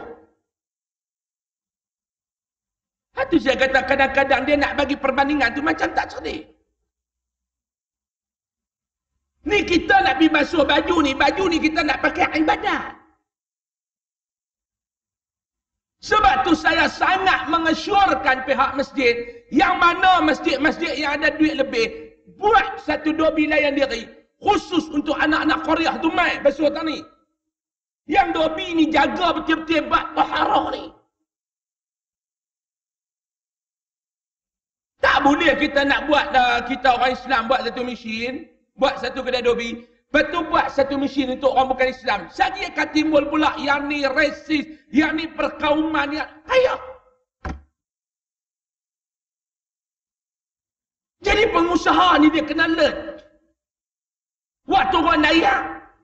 Itu saya kata kadang-kadang dia nak bagi perbandingan tu macam tak cerdik. Ni kita nak pergi basuh baju ni kita nak pakai ibadat. Sebab tu saya sangat mengesyorkan pihak masjid, yang mana masjid-masjid yang ada duit lebih, buat satu dobi layan diri, khusus untuk anak-anak Korea tu mai basuh tangan ni. Yang dobi ni jaga betul-betul bab taharah ni. Tak boleh kita nak buat kita orang Islam buat satu mesin, buat satu kedai dobi, betul buat satu mesin untuk orang bukan Islam. Saja akan timbul pula yang ni rasis, yang ni perkauman, yang ayo. Jadi pengusaha ni dia kena learn. Waktu orang naik,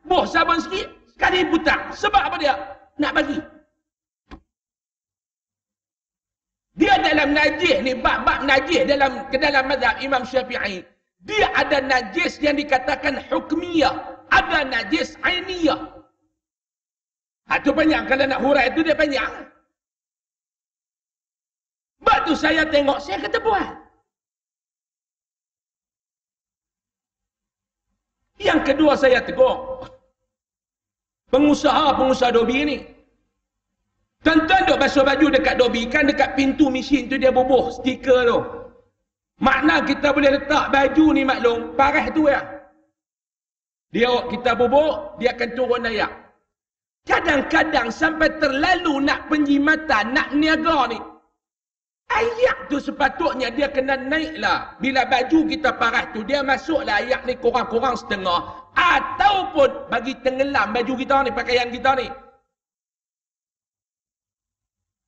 boh saban sikit, sekali putang. Sebab apa dia? Nak bagi. Dia dalam najis ni, bab-bab najis dalam mazhab Imam Syafi'i. Dia ada najis yang dikatakan hukmiyah. Ada najis ainiyah. Itu panjang. Kalau nak hurai itu dia panjang. Sebab tu saya tengok, saya kata buat. Yang kedua saya tegur. Pengusaha dobi ni. Tuan-tuan duk basuh baju dekat dobi, kan dekat pintu mesin tu dia bubuh stiker tu. Makna kita boleh letak baju ni maklum, parah tu ya. Kita bubuh, dia akan turun ayak. Kadang-kadang sampai terlalu nak penjimatan, nak niaga ni. Ayak tu sepatutnya dia kena naik lah. Bila baju kita parah tu, dia masuklah ayak ni kurang-kurang setengah. Ataupun bagi tenggelam baju kita ni, pakaian kita ni.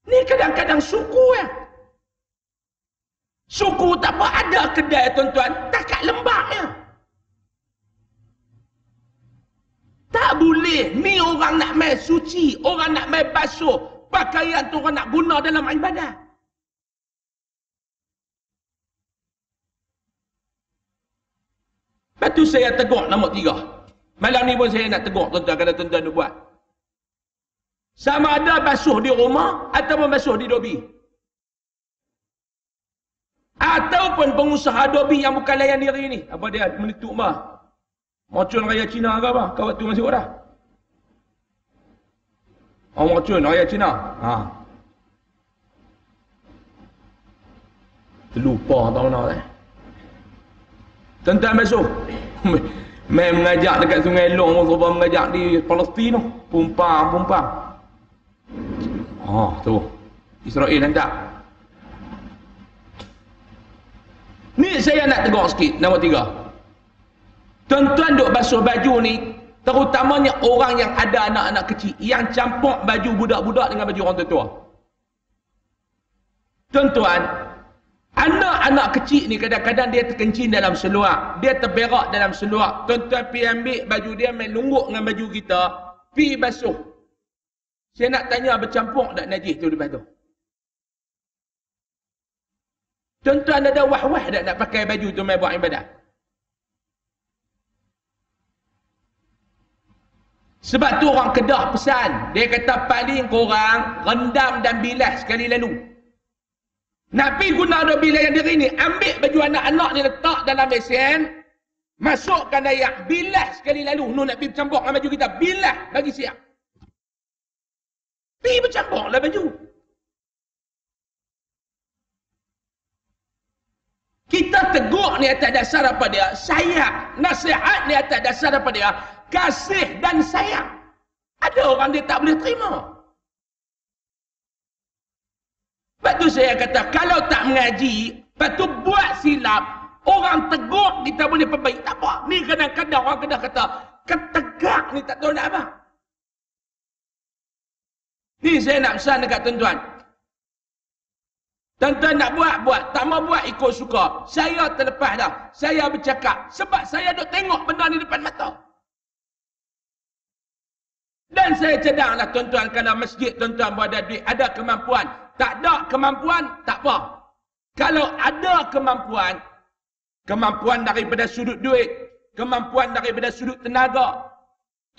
Ni kadang-kadang suku ya. Suku tak apa, ada kedai tuan-tuan, takat lembab ya. Tak boleh, ni orang nak main suci, orang nak main basuh, pakaian tu orang nak guna dalam ibadat. Lepas tu saya tegur nombor 3. Malam ni pun saya nak tegur tuan-tuan, kalau tuan-tuan nak buat. Sama ada basuh di rumah ataupun basuh di dobi. Ataupun pengusaha dobi yang bukan layan diri ni. Apa dia meletup mah? Mercun raya Cina ke apa? Kau waktu masih dah? Oh, mercun raya Cina. Terlupa tak mana dah. Tuan-tuan basuh. Main mengajak dekat Sungai Long, cuba mengajak di Palestin tu. Pumpang. Tu. Israel hantar. Ni saya nak tegur sikit, nombor 3. Tuan-tuan duk basuh baju ni, terutamanya orang yang ada anak-anak kecil, yang campur baju budak-budak dengan baju orang tua. Tuan-tuan, anak-anak kecil ni kadang-kadang dia terkencing dalam seluar, dia terberak dalam seluar. Tuan-tuan pergi ambil baju dia, main lungguk dengan baju kita, pergi basuh. Saya nak tanya, bercampur tak najis tu lepas tu? Tuan-tuan ada wah-wah tak nak pakai baju tu main buat ibadat? Sebab tu orang Kedah pesan, dia kata paling kurang rendam dan bilas sekali lalu. Nak pergi guna dobi layan diri ni, ambil baju anak-anak ni letak dalam besen, masukkan air, bilas sekali lalu. Nu nak pergi bercampur dengan baju kita, bilas bagi siap. Pergi bercampurlah baju. Kita tegur ni atas dasar apa dia? Sayang. Nasihat ni atas dasar apa dia? Kasih dan sayang. Ada orang dia tak boleh terima. Lepas tu saya kata, kalau tak mengaji, lepas tu buat silap, orang tegur, kita boleh perbaiki. Tak apa. Ni kadang-kadang orang kena kata, ketegak ni tak tahu nak apa. Ni saya nak pesan dekat tuan-tuan. Tuan-tuan nak buat. Tak mau buat ikut suka. Saya terlepas dah. Saya bercakap. Sebab saya duk tengok benda ni depan mata. Dan saya cadanglah tuan-tuan, kalau masjid tuan-tuan berada duit, ada kemampuan. Tak ada kemampuan, tak apa. Kalau ada kemampuan, kemampuan daripada sudut duit, kemampuan daripada sudut tenaga,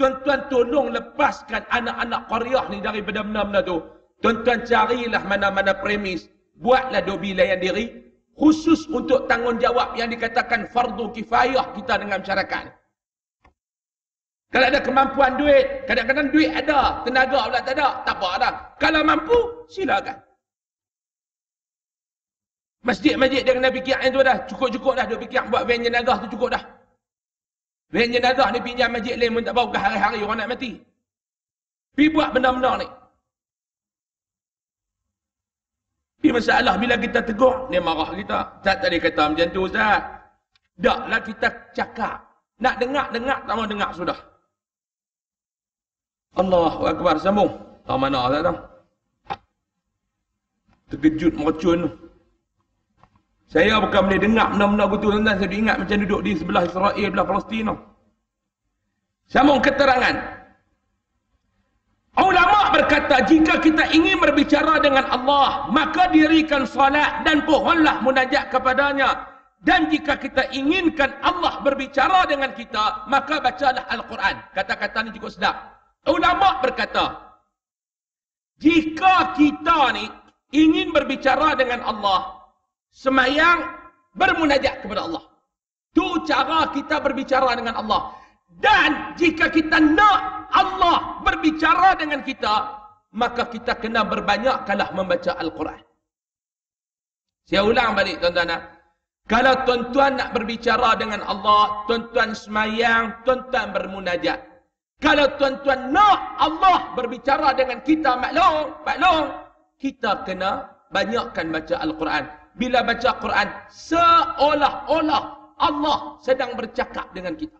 tuan-tuan tolong lepaskan anak-anak Qaryah ni daripada benda-benda tu. Tuan-tuan carilah mana-mana premis, buatlah dobi layan diri, khusus untuk tanggungjawab yang dikatakan fardu kifayah kita dengan masyarakat. Kalau ada kemampuan duit, kadang-kadang duit ada, tenaga pula tak ada, tak apa dah. Kalau mampu, silakan. Masjid-masjid dia kena fikir yang tu dah, cukup-cukup dah, dia fikir buat van jenazah tu cukup dah. Van jenazah ni pinjam masjid lain pun tak bau, hari-hari orang nak mati. Pergi buat benda-benda ni. Ini masalah bila kita tegur, dia marah kita. Tak tadi kata macam tu Ustaz. Taklah kita cakap. Nak dengar-dengar, tak mau dengar sudah. Allahu Akbar, sambung. Tahu mana tak tahu. Terkejut meracun. Saya bukan boleh dengar benda-benda betul tuan-tuan. Saya ingat macam duduk di sebelah Israel, belah Palestin. Sambung keterangan. Ulama berkata, jika kita ingin berbicara dengan Allah, maka dirikan salat dan pohonlah munajat kepadanya. Dan jika kita inginkan Allah berbicara dengan kita, maka bacalah Al-Quran. Kata-kata ni cukup sedap. Ulama berkata, jika kita ni ingin berbicara dengan Allah, semayang, bermunajat kepada Allah. Itu cara kita berbicara dengan Allah. Dan jika kita nak Allah berbicara dengan kita, maka kita kena berbanyakkanlah membaca Al-Quran. Saya ulang balik tuan-tuan. Kalau tuan-tuan nak berbicara dengan Allah, tuan-tuan semayang, tuan-tuan bermunajat. Kalau tuan-tuan nak Allah berbicara dengan kita, maklum, kita kena banyakkan baca Al-Quran. Bila baca Quran, seolah-olah Allah sedang bercakap dengan kita.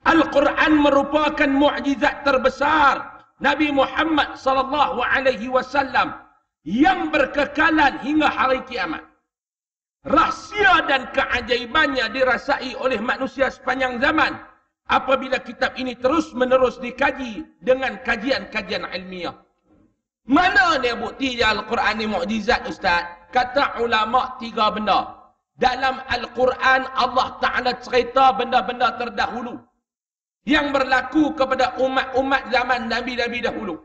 Al-Quran merupakan mukjizat terbesar Nabi Muhammad sallallahu alaihi wasallam yang berkekalan hingga hari kiamat. Rahsia dan keajaibannya dirasai oleh manusia sepanjang zaman apabila kitab ini terus-menerus dikaji dengan kajian-kajian ilmiah. Mana dia bukti Al-Quran ni mukjizat Ustaz? Kata ulama 3 benda. Dalam Al-Quran Allah Ta'ala cerita benda-benda terdahulu yang berlaku kepada umat-umat zaman Nabi-Nabi dahulu.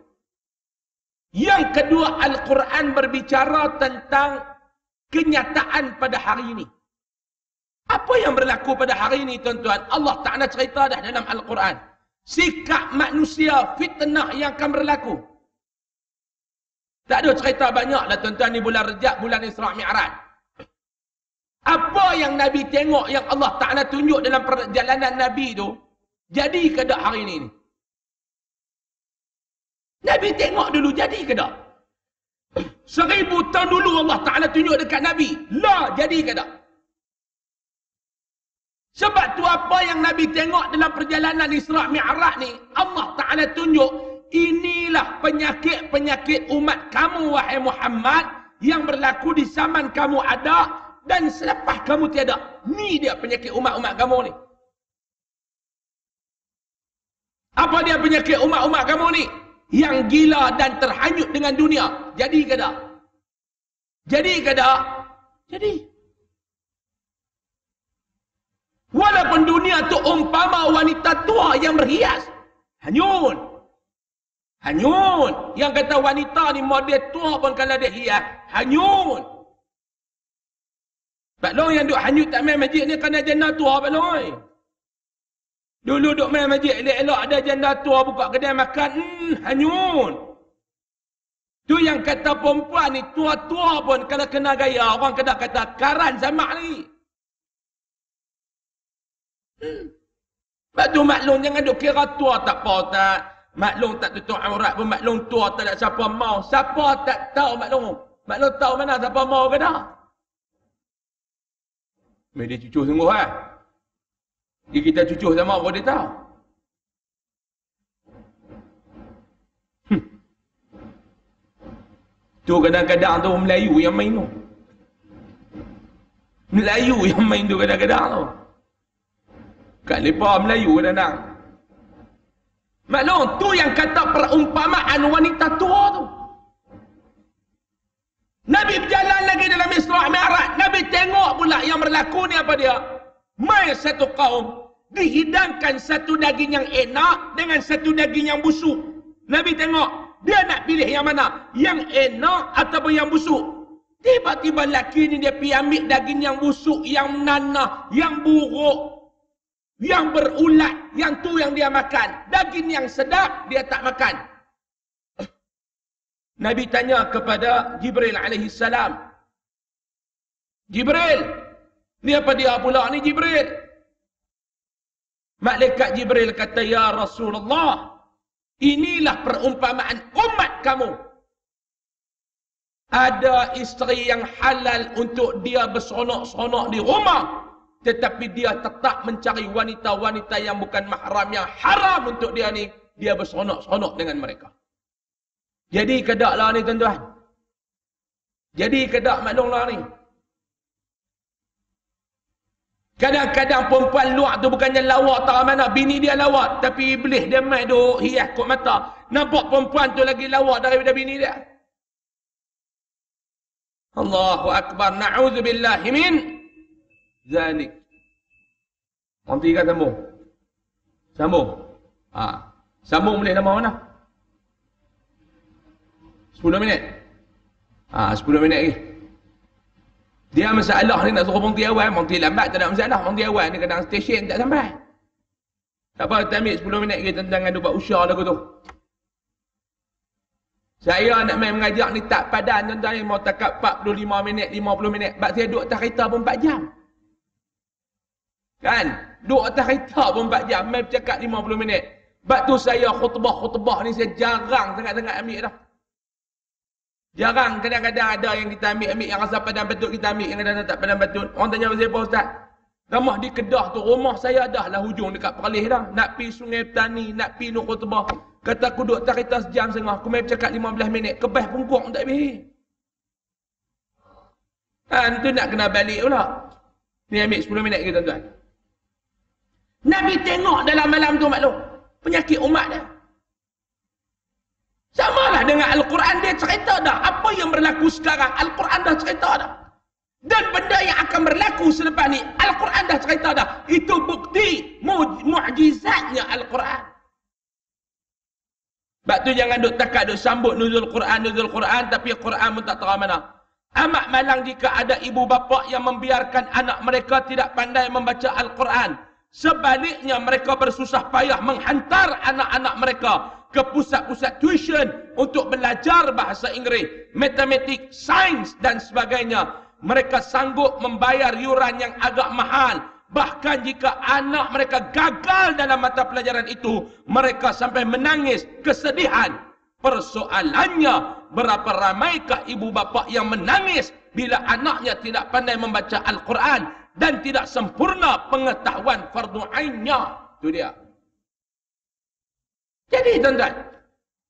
Yang kedua, Al-Quran berbicara tentang kenyataan pada hari ini. Apa yang berlaku pada hari ini tuan-tuan? Allah Ta'ala cerita dah dalam Al-Quran. Sikap manusia, fitnah yang akan berlaku. Tak ada cerita banyak lah tuan-tuan ni bulan Rejab, bulan Isra' Mi'raj. Apa yang Nabi tengok, yang Allah Ta'ala tunjuk dalam perjalanan Nabi tu, jadi ke tak hari ini? Nabi tengok dulu, jadi ke tak? 1000 tahun dulu Allah Ta'ala tunjuk dekat Nabi. Lah, jadi ke tak? Sebab tu apa yang Nabi tengok dalam perjalanan Isra' Mi'raj ni, Allah Ta'ala tunjuk, inilah penyakit-penyakit umat kamu, wahai Muhammad, yang berlaku di zaman kamu ada, dan selepas kamu tiada. Ni dia penyakit umat-umat kamu ni. Apa dia penyakit umat-umat kamu ni? Yang gila dan terhanyut dengan dunia. Jadi ke tak? Jadi ke tak? Jadi. Walaupun dunia tu umpama wanita tua yang berhias. Hanyut. Hanyut. Yang kata wanita ni model tua pun kalau dia hias. Hanyut. Pak Long yang duk hanyut tak main masjid ni kerana janda tua Pak Long. Dulu duk main masjid elok-elok ada janda tua buka kedai makan. Hanyut. Tu yang kata perempuan ni tua-tua pun kalau kena gaya. Orang kena kata karan sama ni. Sebab tu maklum jangan duk kira tua tak apa tak. Maklum tak tutup aurat pun maklum tua tak ada siapa mau. Siapa tak tahu maklum. Maklum tahu mana siapa mau ke dah. Dia cucuh sungguh kan. Dia kita cucuh sama apa dia tahu. Tu kadang-kadang tu Melayu yang main tu. Melayu yang main tu kadang-kadang tu. Kat lepas Melayu kadang-kadang. Maklum, tu yang kata perumpamaan wanita tua tu. Nabi berjalan lagi dalam Isra' Mi'raj. Nabi tengok pula yang berlaku ni apa dia. Mai satu kaum. Dihidangkan satu daging yang enak dengan satu daging yang busuk. Nabi tengok. Dia nak pilih yang mana? Yang enak ataupun yang busuk. Tiba-tiba lelaki ni dia pergi ambil daging yang busuk, yang nanah, yang buruk. Yang berulat, yang tu yang dia makan. Daging yang sedap, dia tak makan. Nabi tanya kepada Jibril alaihi salam. Jibril, ni apa dia pula ni Jibril? Malaikat Jibril kata, ya Rasulullah, inilah perumpamaan umat kamu. Ada isteri yang halal untuk dia berseronok-seronok di rumah. Tetapi dia tetap mencari wanita-wanita yang bukan mahram, yang haram untuk dia ni. Dia berseronok-seronok dengan mereka. Jadi kedaklah ni tuan-tuan. Jadi kedak maklumlah ni. Kadang-kadang perempuan luar tu bukannya lawak tak mana. Bini dia lawak. Tapi iblis dia main duk hias kot mata. Nampak perempuan tu lagi lawak daripada bini dia. Allahu Akbar. Na'udzubillahi min zalik. Nanti kan sambung. Sambung. Sambung boleh nama mana? 10 minit. 10 minit lagi. Dia masalah ni nak suruh berhenti awal. Berhenti lambat tak ada masalah. Berhenti awal ni kadang stesen tak sampai. Tak apa, kita ambil 10 minit lagi tentang ada buat usaha lagu tu. Saya nak main mengajar ni tak padan tuan-tuan. Mau takap 45 minit, 50 minit. Sebab saya duduk atas kereta pun 4 jam. Kan? Duduk atas kereta pun 4 jam. Main bercakap 50 minit. Sebab tu saya khutbah-khutbah ni saya jarang sangat-sangat ambil dah. Jarang, kadang-kadang ada yang kita ambil yang rasa padan betul kita ambil, yang kadang-kadang tak padan betul. Orang tanya pasal apa Ustaz? Ramah di Kedah tu, rumah saya dah lah hujung dekat Perlis dah. Nak pi Sungai Petani, nak pi Nur Khutbah. Kata aku duduk tak kereta sejam setengah, aku main bercakap 15 minit, kebas punggung tak habis. Kan tu nak kena balik pula. Ni ambil 10 minit ke tuan-tuan. Nabi tengok dalam malam tu maklum, penyakit umat dia. Samalah dengan Al-Quran, dia cerita dah. Apa yang berlaku sekarang, Al-Quran dah cerita dah. Dan benda yang akan berlaku selepas ni, Al-Quran dah cerita dah. Itu bukti mu'jizatnya Al-Quran. Sebab tu jangan duk takat, duk sambut nuzul Quran, tapi Quran pun tak tahu mana. Amat malang jika ada ibu bapa yang membiarkan anak mereka tidak pandai membaca Al-Quran. Sebaliknya mereka bersusah payah menghantar anak-anak mereka ke pusat-pusat tuition untuk belajar bahasa Inggeris, matematik, sains dan sebagainya. Mereka sanggup membayar yuran yang agak mahal. Bahkan jika anak mereka gagal dalam mata pelajaran itu, mereka sampai menangis kesedihan. Persoalannya, berapa ramaikah ibu bapa yang menangis bila anaknya tidak pandai membaca Al-Quran dan tidak sempurna pengetahuan fardu ainnya. Itu dia. Jadi tuan-tuan,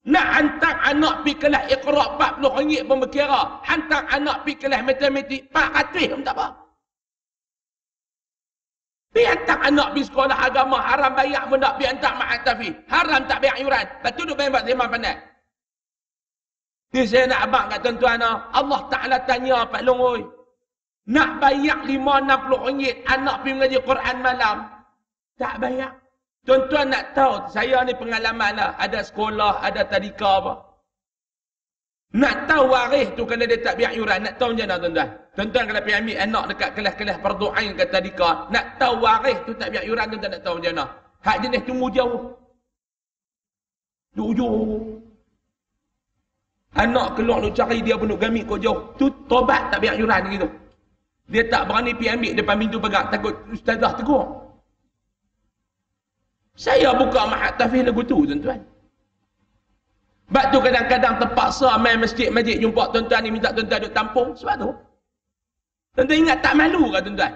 nak hantar anak pergi kelas Iqra' RM40 pun berkira. Hantar anak pergi kelas matematik RM400 pun tak apa. Pergi hantar anak pergi sekolah agama, haram bayar pun tak. Pergi hantar ma'at tafiz, haram tak bayar yuran. Lepas tu duk bayar buat sembang pandai. Ni saya nak abang kat tuan-tuan, Allah Ta'ala tanya Pak Long, oi, nak bayar RM5-60 anak pergi mengaji Quran malam, tak bayar. Tuan-tuan nak tahu, saya ni pengalaman lah. Ada sekolah, ada tadika apa. Nak tahu waris tu kalau dia tak biar yuran. Nak tahu macam mana tuan-tuan? Tuan-tuan kalau pergi ambil anak dekat kelas-kelas fardu ain kat tadika. Nak tahu waris tu tak biar yuran, tuan-tuan nak tahu macam mana? Hak jenis tunggu jauh. Jauh. Anak keluar nak cari dia pun nak gamit kau jauh. Tu tobat tak biar yuran gitu. Dia tak berani pergi ambil depan pintu pegang. Takut ustazah tegur. Saya buka mahat tahfiz lagu tu, tuan-tuan. Sebab tu kadang-kadang terpaksa main masjid-masjid jumpa tuan-tuan ni minta tuan-tuan duduk tampung. Sebab tu. Tuan-tuan ingat tak malu ke tuan-tuan?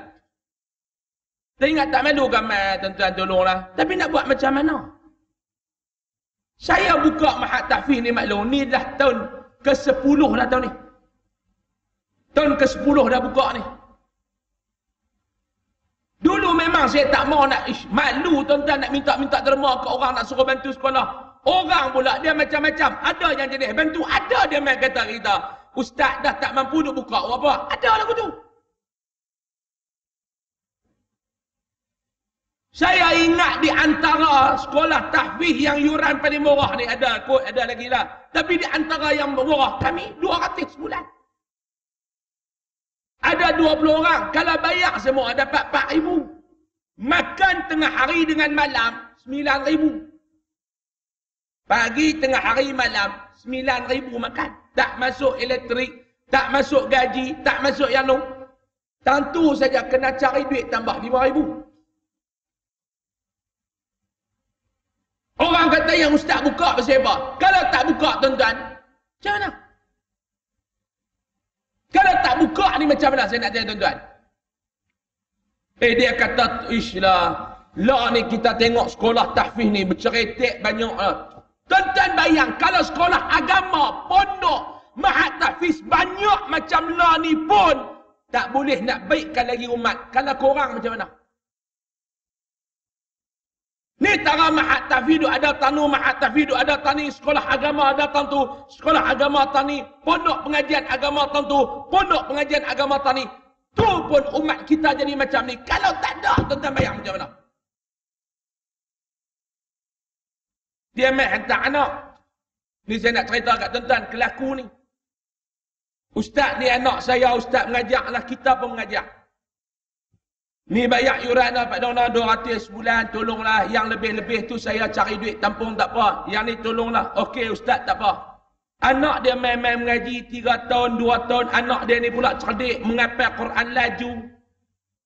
Tuan ingat tak malu ke tuan-tuan tolonglah. Tapi nak buat macam mana? Saya buka mahat tahfiz ni maklum. Ni dah tahun ke-10 dah tahun ni. Tahun ke-10 dah buka ni. Dulu memang saya tak mau nak, malu tuan-tuan nak minta-minta derma ke orang nak suruh bantu sekolah. Orang pula dia macam-macam. Ada yang jenis bantu, ada dia main kata kita, ustaz dah tak mampu nak buka apa. Ada lagu tu. Saya ingat di antara sekolah tahfiz yang yuran paling murah ni ada kot, ada lagi lah. Tapi di antara yang murah kami 200 sebulan. Ada 20 orang. Kalau bayar semua dapat 4,000. Makan tengah hari dengan malam 9,000. Pagi, tengah hari, malam 9,000 makan. Tak masuk elektrik, tak masuk gaji, tak masuk yang lain. Tentu saja kena cari duit tambah 5,000. Orang kata yang ustaz buka pasal apa? Kalau tak buka tuan-tuan, macam mana? Kalau tak buka ni macam mana saya nak tanya tuan-tuan? Dia kata, lah ni kita tengok sekolah tahfiz ni berceretek banyak lah. Tuan-tuan bayang, kalau sekolah agama, pondok, mahat tahfiz banyak macam lah ni pun tak boleh nak baikkan lagi umat. Kalau korang macam mana? Ni tara mahat tahfiz ada tanu mahat tahfiz ada tani sekolah agama ada tentu sekolah agama tani pondok pengajian agama tentu pondok pengajian agama tani. Tu pun umat kita jadi macam ni. Kalau tak ada, tuan-tuan bayang macam mana? Dia main hantar anak. Ni saya nak cerita kat tuan-tuan kelaku ni. Ustaz ni anak saya, ustaz mengajar lah, kita pun mengajar. Ni bayar yuran lah Pak Dona 200 sebulan, tolonglah. Yang lebih-lebih tu saya cari duit tampung tak apa. Yang ni tolonglah. Okey ustaz tak apa. Anak dia main-main mengaji 3 tahun, 2 tahun. Anak dia ni pula cerdik, menghafal Quran laju.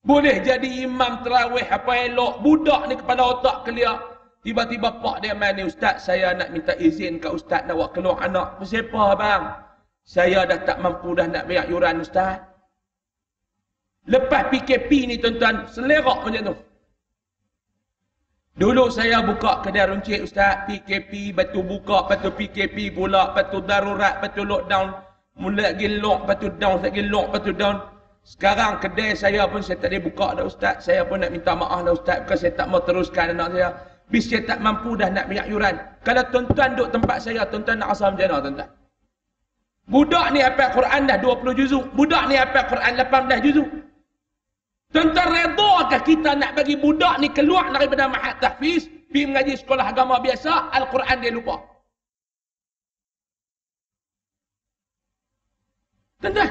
Boleh jadi imam terawih apa elok. Budak ni kepala otak clear. Tiba-tiba pak dia main ni, ustaz saya nak minta izin kat ustaz nak buat keluar anak. Siapa bang? Saya dah tak mampu dah nak bayar yuran ustaz. Lepas PKP ni tuan-tuan, selerak macam tu. Dulu saya buka kedai runcit ustaz, PKP, batu buka, batu PKP pula, batu darurat, batu lockdown. Mula lagi lock, batu down, lagi lock, batu down. Sekarang kedai saya pun saya tak boleh buka dah ustaz. Saya pun nak minta maaf dah ustaz, bukan saya tak mau teruskan anak saya. Bis saya tak mampu dah nak bayar yuran. Kalau tuan-tuan duduk tempat saya, tuan-tuan nak rasa macam mana tuan-tuan? Budak ni hafal Quran dah 20 juzuk. Budak ni hafal Quran 18 juzuk. Tuan-tuan redakah kita nak bagi budak ni keluar daripada mahat tahfiz, pergi mengaji sekolah agama biasa, Al-Quran dia lupa? Tuan-tuan.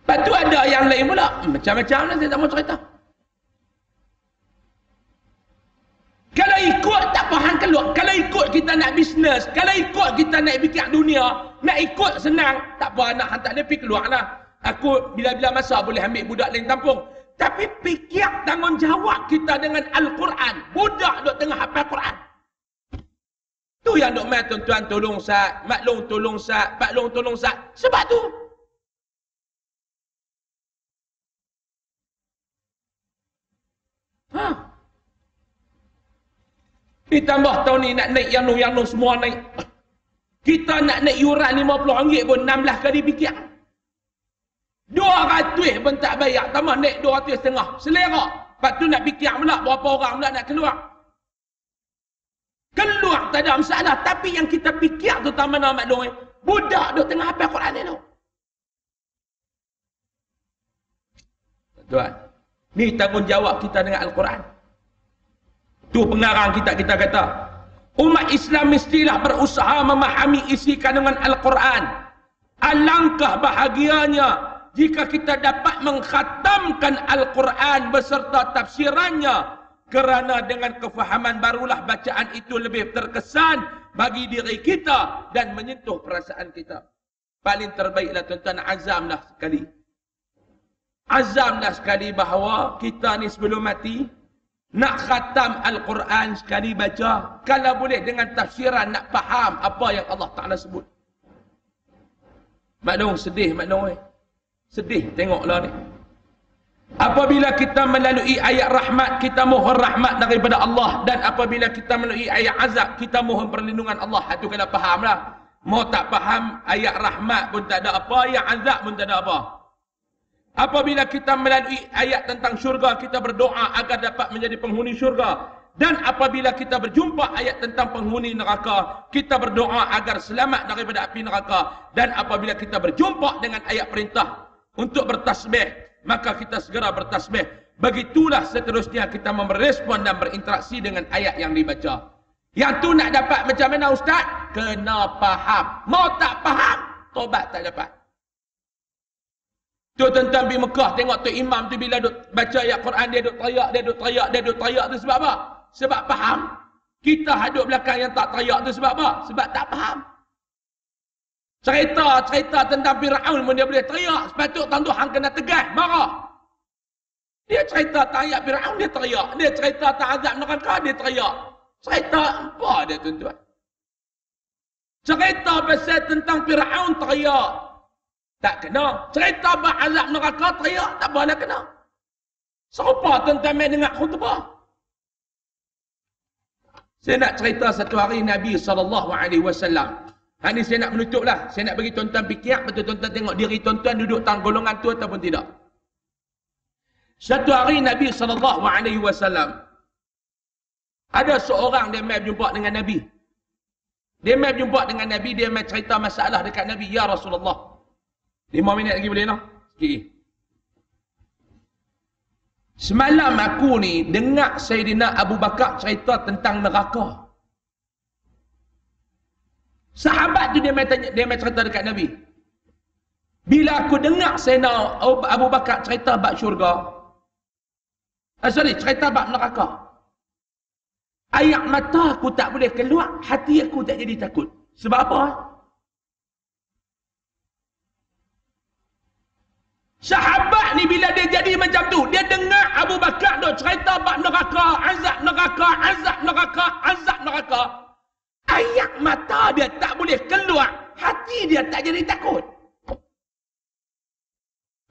Lepas tu ada yang lain pula. Macam-macam lah saya tak mau cerita. Kalau ikut tak faham keluar. Kalau ikut kita nak bisnes, kalau ikut kita nak fikir dunia, nak ikut senang, tak apa nak hantar dia pergi keluar lah. Aku bila-bila masa boleh ambil budak lain tampung. Tapi fikir tanggungjawab kita dengan Al-Quran. Budak duk tengah hafal Quran. Tu yang duk main tuan-tuan tolong sat, maklum tolong sat, paklong tolong sat. Sebab tu. Ditambah tahun ni nak naik yang nu semua naik. Kita nak naik yuran RM50 pun 16 kali fikir. 200 pun tak bayar. Tambah naik 200,500. Selera. Lepas tu nak fikir pula berapa orang pula nak keluar. Keluar tak ada masalah. Tapi yang kita fikir tu tak mana maklum. Budak duk tengah hafal Quran ni tu. Tuan. Ni tanggungjawab kita dengan Al-Quran. Tu pengarang kita kata. Umat Islam mestilah berusaha memahami isi kandungan Al-Quran. Alangkah bahagianya jika kita dapat mengkhatamkan Al-Quran beserta tafsirannya, kerana dengan kefahaman barulah bacaan itu lebih terkesan bagi diri kita dan menyentuh perasaan kita. Paling terbaiklah tuan-tuan azamlah sekali. azam dah sekali bahawa kita ni sebelum mati nak khatam Al-Quran sekali baca. Kalau boleh dengan tafsiran nak faham apa yang Allah Ta'ala sebut. Maklum sedih maklum. Sedih tengoklah ni. Apabila kita melalui ayat rahmat, kita mohon rahmat daripada Allah. Dan apabila kita melalui ayat azab, kita mohon perlindungan Allah. Itu kena faham lah. Mau tak faham, ayat rahmat pun tak ada apa, ayat azab pun tak ada apa. Apabila kita melalui ayat tentang syurga, kita berdoa agar dapat menjadi penghuni syurga. Dan apabila kita berjumpa ayat tentang penghuni neraka, kita berdoa agar selamat daripada api neraka. Dan apabila kita berjumpa dengan ayat perintah untuk bertasbih, maka kita segera bertasbih. Begitulah seterusnya kita merespon dan berinteraksi dengan ayat yang dibaca. Yang tu nak dapat macam mana Ustaz? Kena faham. Mau tak faham, tobat tak dapat. Tu tentang pergi Mekah, tengok tu imam tu bila duk baca ayat Quran, dia duk teriak, dia duk teriak, dia duk teriak tu sebab apa? Sebab faham. Kita hadut belakang yang tak teriak tu sebab apa? Sebab tak faham. Cerita tentang Firaun pun dia boleh teriak. Sepatut tuan-tuan hang kena tegas, marah. Dia cerita tentang ayat Firaun, dia teriak. Dia cerita tentang azab neraka, dia teriak. Cerita apa dia tuan-tuan? Cerita pasal tentang Firaun teriak. Tak kena. Cerita pasal azab neraka teriak, tak boleh kena. Serupa tuan-tuan main dengar khutbah. Saya nak cerita satu hari Nabi SAW. Hari ni saya nak menutup lah. Saya nak bagi tuan-tuan fikir, betul tuan-tuan tengok diri tuan-tuan duduk dalam golongan tu ataupun tidak. Satu hari Nabi SAW, ada seorang dia mai berjumpa dengan Nabi. Dia mai berjumpa dengan Nabi, dia mai cerita masalah dekat Nabi. Ya Rasulullah. 5 minit lagi boleh tak? Sikit. Semalam aku ni dengar Sayyidina Abu Bakar cerita tentang neraka. Sahabat tu dia mai cerita dekat Nabi. Bila aku dengar Sayyidina Abu Bakar cerita bab syurga. Cerita bab neraka. Air mata aku tak boleh keluar, hati aku tak jadi takut. Sebab apa? Sahabat ni bila dia jadi macam tu, dia dengar Abu Bakar tu cerita bab neraka, azab neraka, azab neraka, azab neraka. Air mata dia tak boleh keluar, hati dia tak jadi takut.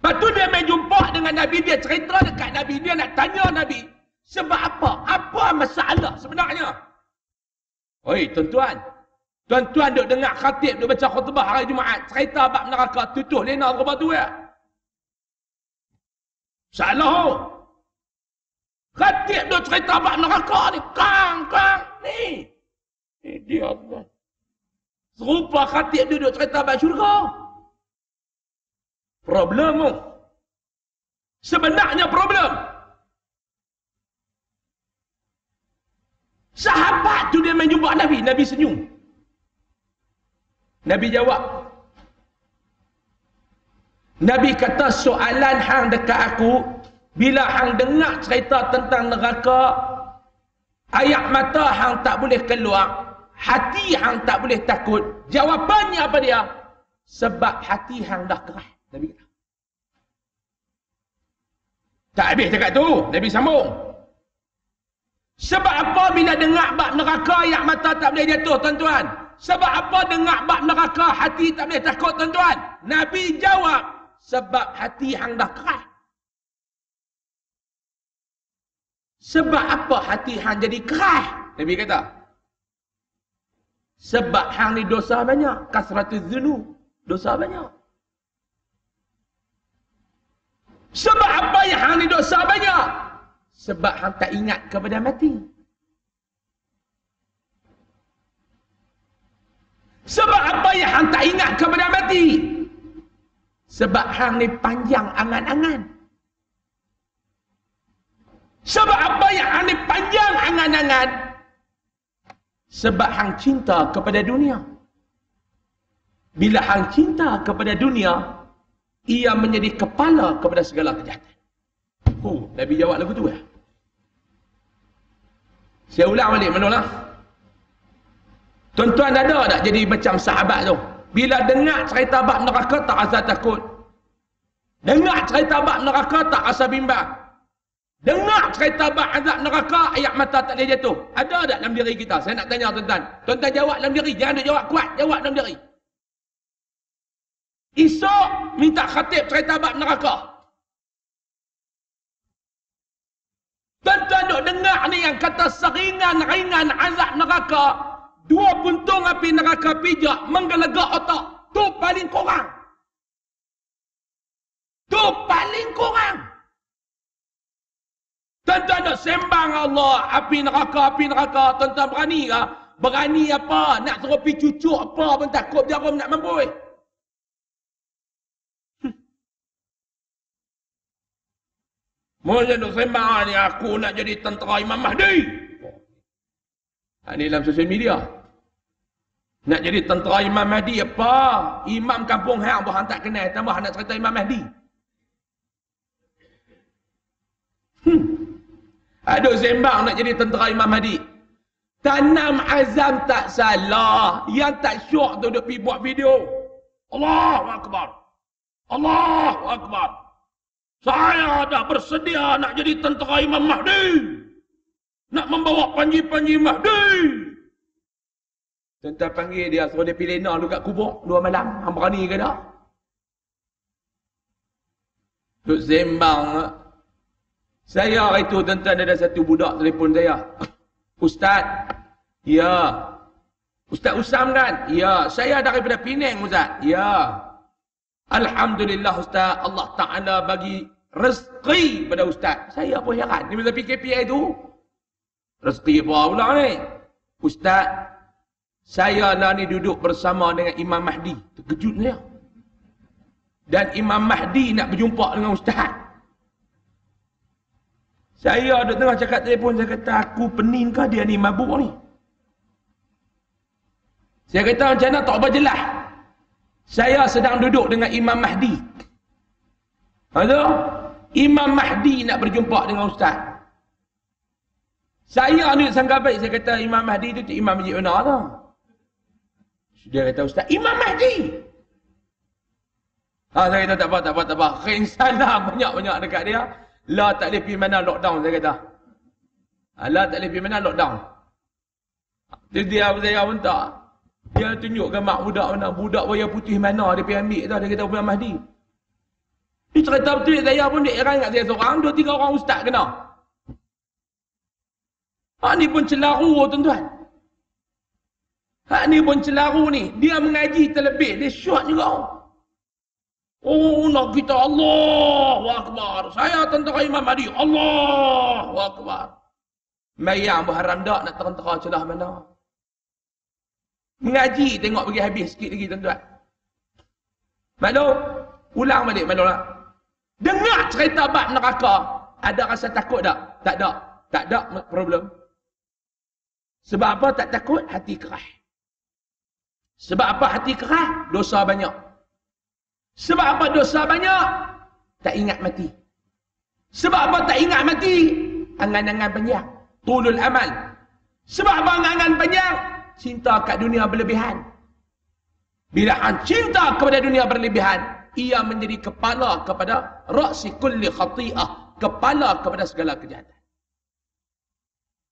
Lepas tu dia main jumpa dengan Nabi, dia cerita dekat Nabi, dia nak tanya Nabi, sebab apa? Apa masalah sebenarnya? Oi tuan-tuan, tuan-tuan duk dengar khatib duk baca khutbah hari Jumaat, cerita bab neraka, tutup lena apa tu ya? Salah. Khatib duk cerita bab neraka ni, kang ni. Dia Allah. Serupa khatib duduk cerita bab syurga. Problem tu. Sebenarnya problem. Sahabat tu dia main jumpa Nabi. Nabi senyum. Nabi jawab. Nabi kata soalan hang dekat aku, bila hang dengar cerita tentang neraka, air mata hang tak boleh keluar, hati hang tak boleh takut. Jawapannya apa dia? Sebab hati hang dah keras. Nabi kata. Tak habis cakap tu. Nabi sambung. Sebab apa bila dengar bab neraka, air mata tak boleh jatuh tuan-tuan? Sebab apa dengar bab neraka, hati tak boleh takut tuan-tuan? Nabi jawab. Sebab hati hang dah keras. Sebab apa hati hang jadi keras? Nabi kata. Sebab hang ni dosa banyak. Kasratuz dzunub. Dosa banyak. Sebab apa yang hang ni dosa banyak? Sebab hang tak ingat kepada mati. Sebab apa yang hang tak ingat kepada mati? Sebab hang ni panjang angan-angan. Sebab apa yang hang ni panjang angan-angan? Sebab hang cinta kepada dunia. Bila hang cinta kepada dunia, ia menjadi kepala kepada segala kejahatan. Nabi jawab lagu tu ya. Saya ulang balik mana? Tuan-tuan ada tak jadi macam sahabat tu? Bila dengar cerita bab neraka tak rasa takut. Dengar cerita bab neraka tak rasa bimbang. Dengar cerita bab azab neraka, ayat mata tak boleh jatuh. Ada tak dalam diri kita? Saya nak tanya tuan-tuan. Tuan-tuan jawab dalam diri. Jangan duk jawab kuat. Jawab dalam diri. Esok minta khatib cerita bab neraka. Tuan-tuan duk dengar ni yang kata seringan-ringan azab neraka. 2 puntung api neraka pijak menggelegak otak. Tu paling kurang. Tu paling kurang. Tuan-tuan nak sembang Allah, api neraka, api neraka. Tuan-tuan berani ke? Berani apa? Nak suruh pergi cucuk apa pun takut jarum nak mampus. Mula nak sembang ni, aku nak jadi tentera Imam Mahdi. Ini dalam sosial media. Nak jadi tentera Imam Mahdi apa? Imam kampung hang pun hang tak kenal. Tambah nak cerita Imam Mahdi. Aduh sembang nak jadi tentera Imam Mahdi. Tanam azam tak salah. Yang tak syok tu duk pergi buat video. Allahu Akbar. Allahu Akbar. Saya dah bersedia nak jadi tentera Imam Mahdi. Nak membawa panji-panji Mahdi. Tuan-tuan panggil dia, suruh dia pilih lena dekat kubur 2 malam. Hang berani ke tak? Duk sembang. Saya hari tu tuan-tuan ada satu budak telefon saya. Ustaz. Ya. Ustaz Usam kan? Ya. Saya daripada Penang Ustaz. Ya. Alhamdulillah Ustaz. Allah Ta'ala bagi rezeki pada Ustaz. Saya pun heran. Ni bila PKP itu. Rezeki apa pula ni? Ustaz. Saya lah ni duduk bersama dengan Imam Mahdi. Terkejut saya. Dan Imam Mahdi nak berjumpa dengan Ustaz. Saya duduk tengah cakap telefon, saya kata, aku pening ke dia ni mabuk ni? Saya kata, macam mana tak apa jelas. Saya sedang duduk dengan Imam Mahdi. Maksud? Imam Mahdi nak berjumpa dengan Ustaz. Saya ni sangka baik, saya kata, Imam Mahdi tu Imam Masjid Una tu. Dia kata, Ustaz, Imam Mahdi. Saya kata, tak apa. Khain salam banyak-banyak dekat dia. La tak boleh pergi mana lockdown, saya kata. La tak boleh pergi mana lockdown. Dia saya pun tak. Dia tunjukkan mak budak mana. Budak wayang putih mana dia pergi ambil tu. Dia kata Imam Mahdi. Dia cerita betul saya pun dia heran kat saya seorang. 2-3 orang ustaz kena. Ni pun celaru tuan-tuan. Ni pun celaru ni. Dia mengaji terlebih. Dia syok juga. Oh, nak kita Allahu Akbar. Saya tentera Imam Mahdi. Allahu Akbar. Mayang berharam tak nak tentera celah mana? Mengaji tengok bagi habis sikit lagi tuan-tuan. Maklum? Ulang balik maklum tak? Dengar cerita bab neraka. Ada rasa takut tak? Tak ada. Tak ada problem. Sebab apa tak takut? Hati keras. Sebab apa hati keras? Dosa banyak. Sebab apa dosa banyak? Tak ingat mati. Sebab apa tak ingat mati? Angan-angan panjang. Tulul amal. Sebab apa angan-angan panjang? Cinta kat dunia berlebihan. Bila cinta kepada dunia berlebihan, ia menjadi kepala kepada ra'si kulli khati'ah. Kepala kepada segala kejahatan.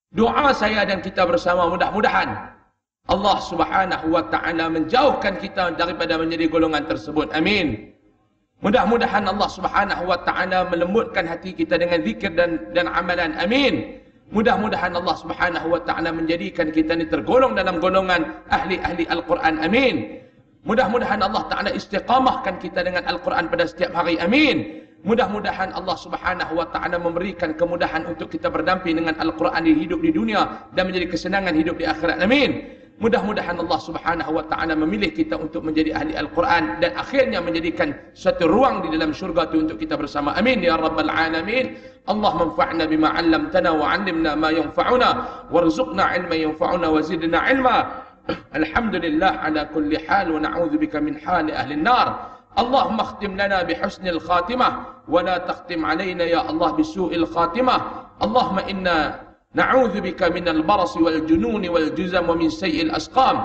Doa saya dan kita bersama mudah-mudahan Allah Subhanahu wa ta'ala menjauhkan kita daripada menjadi golongan tersebut. Amin. Mudah-mudahan Allah Subhanahu wa ta'ala melembutkan hati kita dengan zikir dan amalan. Amin. Mudah-mudahan Allah Subhanahu wa ta'ala menjadikan kita ni tergolong dalam golongan ahli-ahli Al-Quran. Amin. Mudah-mudahan Allah Ta'ala istiqamahkan kita dengan Al-Quran pada setiap hari. Amin. Mudah-mudahan Allah Subhanahu wa ta'ala memberikan kemudahan untuk kita berdamping dengan Al-Quran di hidup di dunia dan menjadi kesenangan hidup di akhirat. Amin. Mudah-mudahan Allah Subhanahu wa ta'ala memilih kita untuk menjadi ahli Al-Quran dan akhirnya menjadikan suatu ruang di dalam syurga itu untuk kita bersama. Amin ya rabbal alamin. Allah manfa'na bima 'allamtana wa 'allimna ma yanfa'una warzuqna 'ilman yanfa'una wa zidna 'ilma. Alhamdulillah ala kulli hal wa na'udzubika min hali ahli an-nar. اللهم اختم لنا بحسن الخاتمة ولا تختم علينا يا الله بسوء الخاتمة. اللهم إنا نعوذ بك من البرص والجنون والجزم ومن سيء الأسقام.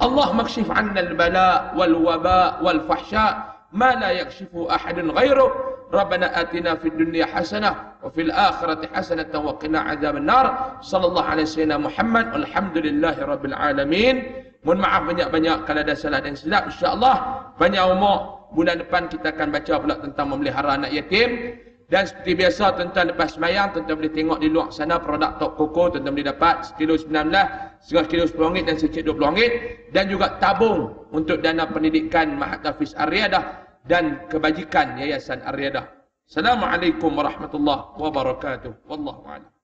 اللهم اكشف عنا البلاء والوباء والفحشاء ما لا يكشفه أحد غيرك. Rabbana atina fid dunya hasanah wa fil akhirati hasanatan wa qina adzabannar. Sallallahu alaihi wasallam Muhammad. Alhamdulillahi rabbil alamin. Mohon maaf banyak-banyak kalau ada salah dan silap. InsyaAllah banyak umur bulan depan kita akan baca pula tentang memelihara anak yatim. Dan seperti biasa tuan-tuan lepas semayang, tuan-tuan boleh tengok di luar sana produk Tok Koko, tuan-tuan boleh dapat sekilo 19, setengah kilo RM10 dan secik RM20. Dan juga tabung untuk dana pendidikan Mahat Hafiz Ar-Riyadah dan kebajikan Yayasan Ar-Riyadah. Assalamualaikum warahmatullahi wabarakatuh. Wallahu a'lam.